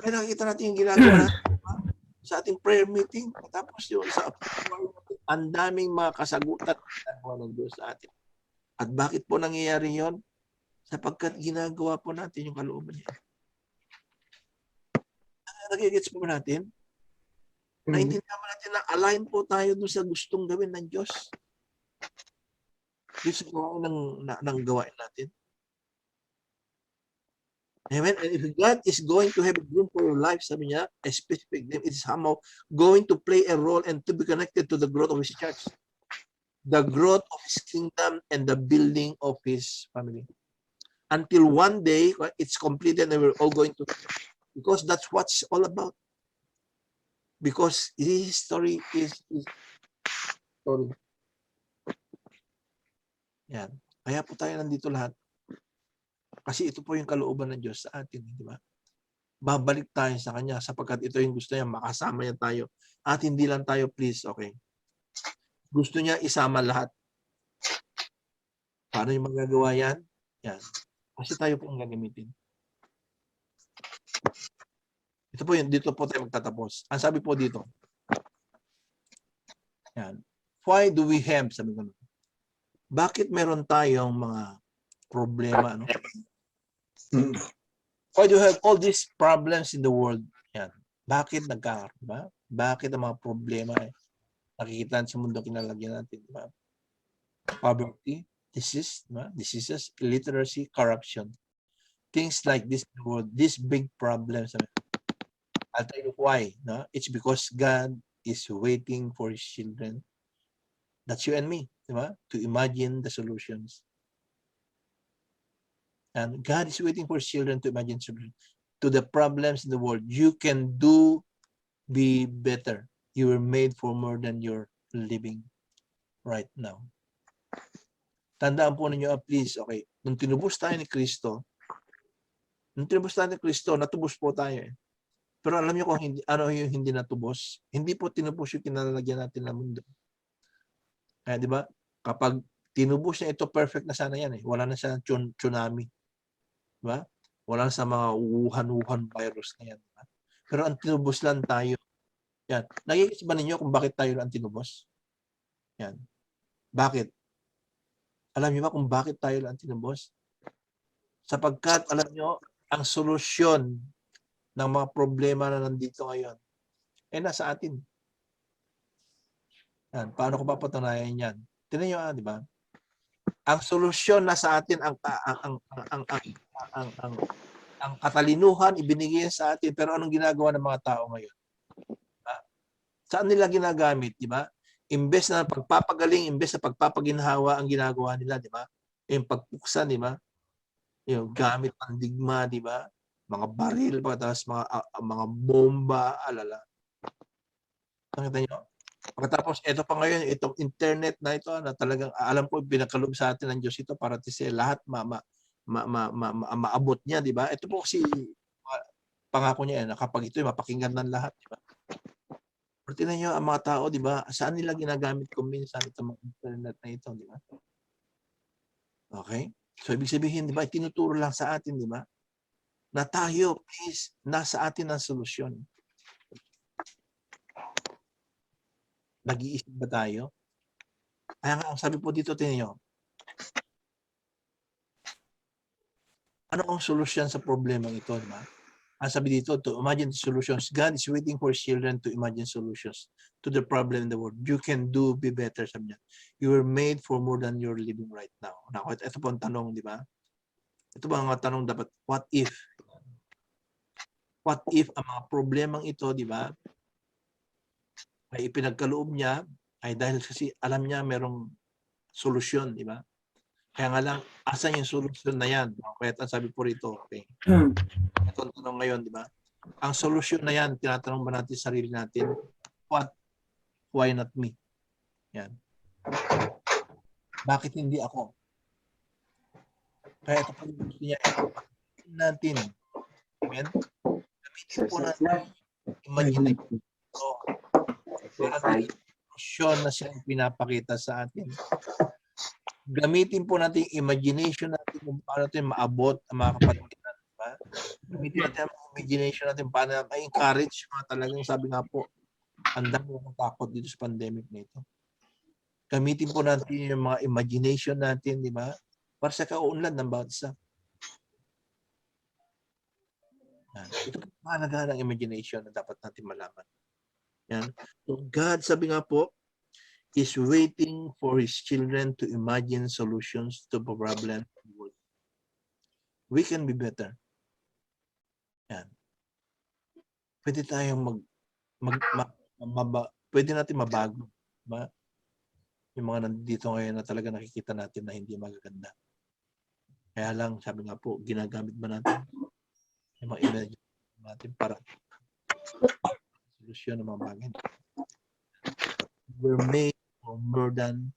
Kaya nakikita natin yung ginagawa natin, diba? Sa ating prayer meeting. Tapos yun, sa ang daming mga kasagutan ng Diyos sa atin. At bakit po nangyayari yun? Sapagkat ginagawa po natin yung kalooban niya. Nagigits po natin? Naintindihan mo natin na align po tayo doon sa gustong gawin ng Diyos. Doon sa gawain ng gawain natin. Amen? And if God is going to have a dream for your life, sabi niya, a specific dream, it is somehow going to play a role and to be connected to the growth of His church. The growth of His kingdom and the building of His family. Until one day, it's completed and we're all going to, because that's what it's all about. Because His story is His story. Yan. Kaya po tayo nandito lahat. Kasi ito po yung kalooban ng Diyos sa atin, di ba? Babalik tayo sa Kanya sapagkat ito yung gusto niya, makasama niya tayo. At hindi lang tayo, please, okay? Gusto niya isama lahat. Paano yung magagawa yan? Yan. Kasi tayo po ang gagamitin. Ito po yun, dito po tayo magtatapos. Ang sabi po dito, yan. Why do we have, sabi ko, bakit meron tayong mga problema, no? Why do we have all these problems in the world? Yan. Bakit nagkakaroon, ba? Bakit ang mga problema nakikita sa mundo kinalagyan natin, diba? Poverty, diseases, illiteracy, corruption. Things like this in the world, these big problems. I'll tell you why. No? It's because God is waiting for His children. That's you and me, diba? To imagine the solutions. And God is waiting for His children to imagine solutions to the problems in the world. You can be better. You were made for more than you're living right now. Tandaan po ninyo, please, okay, nung tinubos tayo ni Kristo, natubos po tayo eh. Pero alam niyo kung hindi, ano yung hindi natubos? Hindi po tinubos yung kinalagyan natin ng mundo. Kaya di ba? Kapag tinubos niya ito, perfect na sana yan eh. Wala na siya tsunami. Diba? Wala na sa mga Wuhan virus na yan. Diba? Pero ang tinubos lang tayo. Yan. Nagigis ba ninyo kung bakit tayo lang tinubos? Yan. Bakit? Alam niyo ba kung bakit tayo lang tinubos? Sapagkat, alam niyo, ang solusyon ng mga problema na nandito ngayon ay nasa atin. Yan. Paano ko papatunayan yan? Tingnan niyo, di ba? Ang solusyon nasa atin, ang katalinuhan ibinigay sa atin, pero anong ginagawa ng mga tao ngayon? Saan nila ginagamit, di ba? Imbes na pagpapagaling, imbes na pagpapaginhawa ang ginagawa nila, di ba? Yung pagpuksan, di ba? Yung gamit pandigma, di ba? Mga baril, tapos mga bomba, alala. Nakita niyo? Pagkatapos, ito pa ngayon, itong internet na ito, na talagang alam ko, pinakalob sa atin ng Diyos ito para kasi lahat maabot niya, di ba? Ito po kasi pangako niya, na kapag ito, mapakinggan ng lahat, di ba? Pero tingnan niyo, ang mga tao, di ba, saan nila ginagamit kung minsan itong mga internet na ito, di ba? Okay? So, ibig sabihin, di ba, tinuturo lang sa atin, di ba? Na tayo, please, nasa atin ang solusyon. Nag-iisip ba tayo? Kaya nga, ang sabi po dito, tingnan niyo, ano ang solusyon sa problema ito, di ba? Ang sabi dito, to imagine solutions. God is waiting for children to imagine solutions to the problem in the world. You can be better, sabi niya. You were made for more than you're living right now. Naku, ito po ang tanong, di ba? Ito ba ang tanong dapat, what if? What if ang mga problemang ito, di ba, ay ipinagkaloob niya, ay dahil kasi alam niya merong solusyon, di ba? Kaya nga lang, asan yung solusyon na yan? Kaya sabi po rito, okay. Ito ang tanong ngayon, di ba? Ang solusyon na yan, tinatanong ba natin sa sarili natin, what? Why not me? Yan. Bakit hindi ako? Kaya ito po gusto niya, natin. Amen? Gamitin po natin, imagine ito. Para solusyon na siya pinapakita sa atin. Gamitin po natin imagination natin kung paano natin maabot ang mga kapatid natin. Diba? Gamitin natin ang imagination natin paano ma-encourage mga talagang sabi nga po, ang dami ng takot dito sa pandemic na ito. Gamitin po natin yung mga imagination natin, di ba? Para sa kaunlad ng bawat isa. Ito po mahalaga ng imagination na dapat natin malaman. Yan. So God, sabi nga po, is waiting for His children to imagine solutions to the problem of the world. We can be better. Yan. Pwede tayong pwede natin mabago. Diba? Yung mga nandito ngayon na talaga nakikita natin na hindi magaganda. Kaya lang, sabi nga po, ginagamit ba natin yung mga energy natin para solusyon ng mga bagay. We're made for more than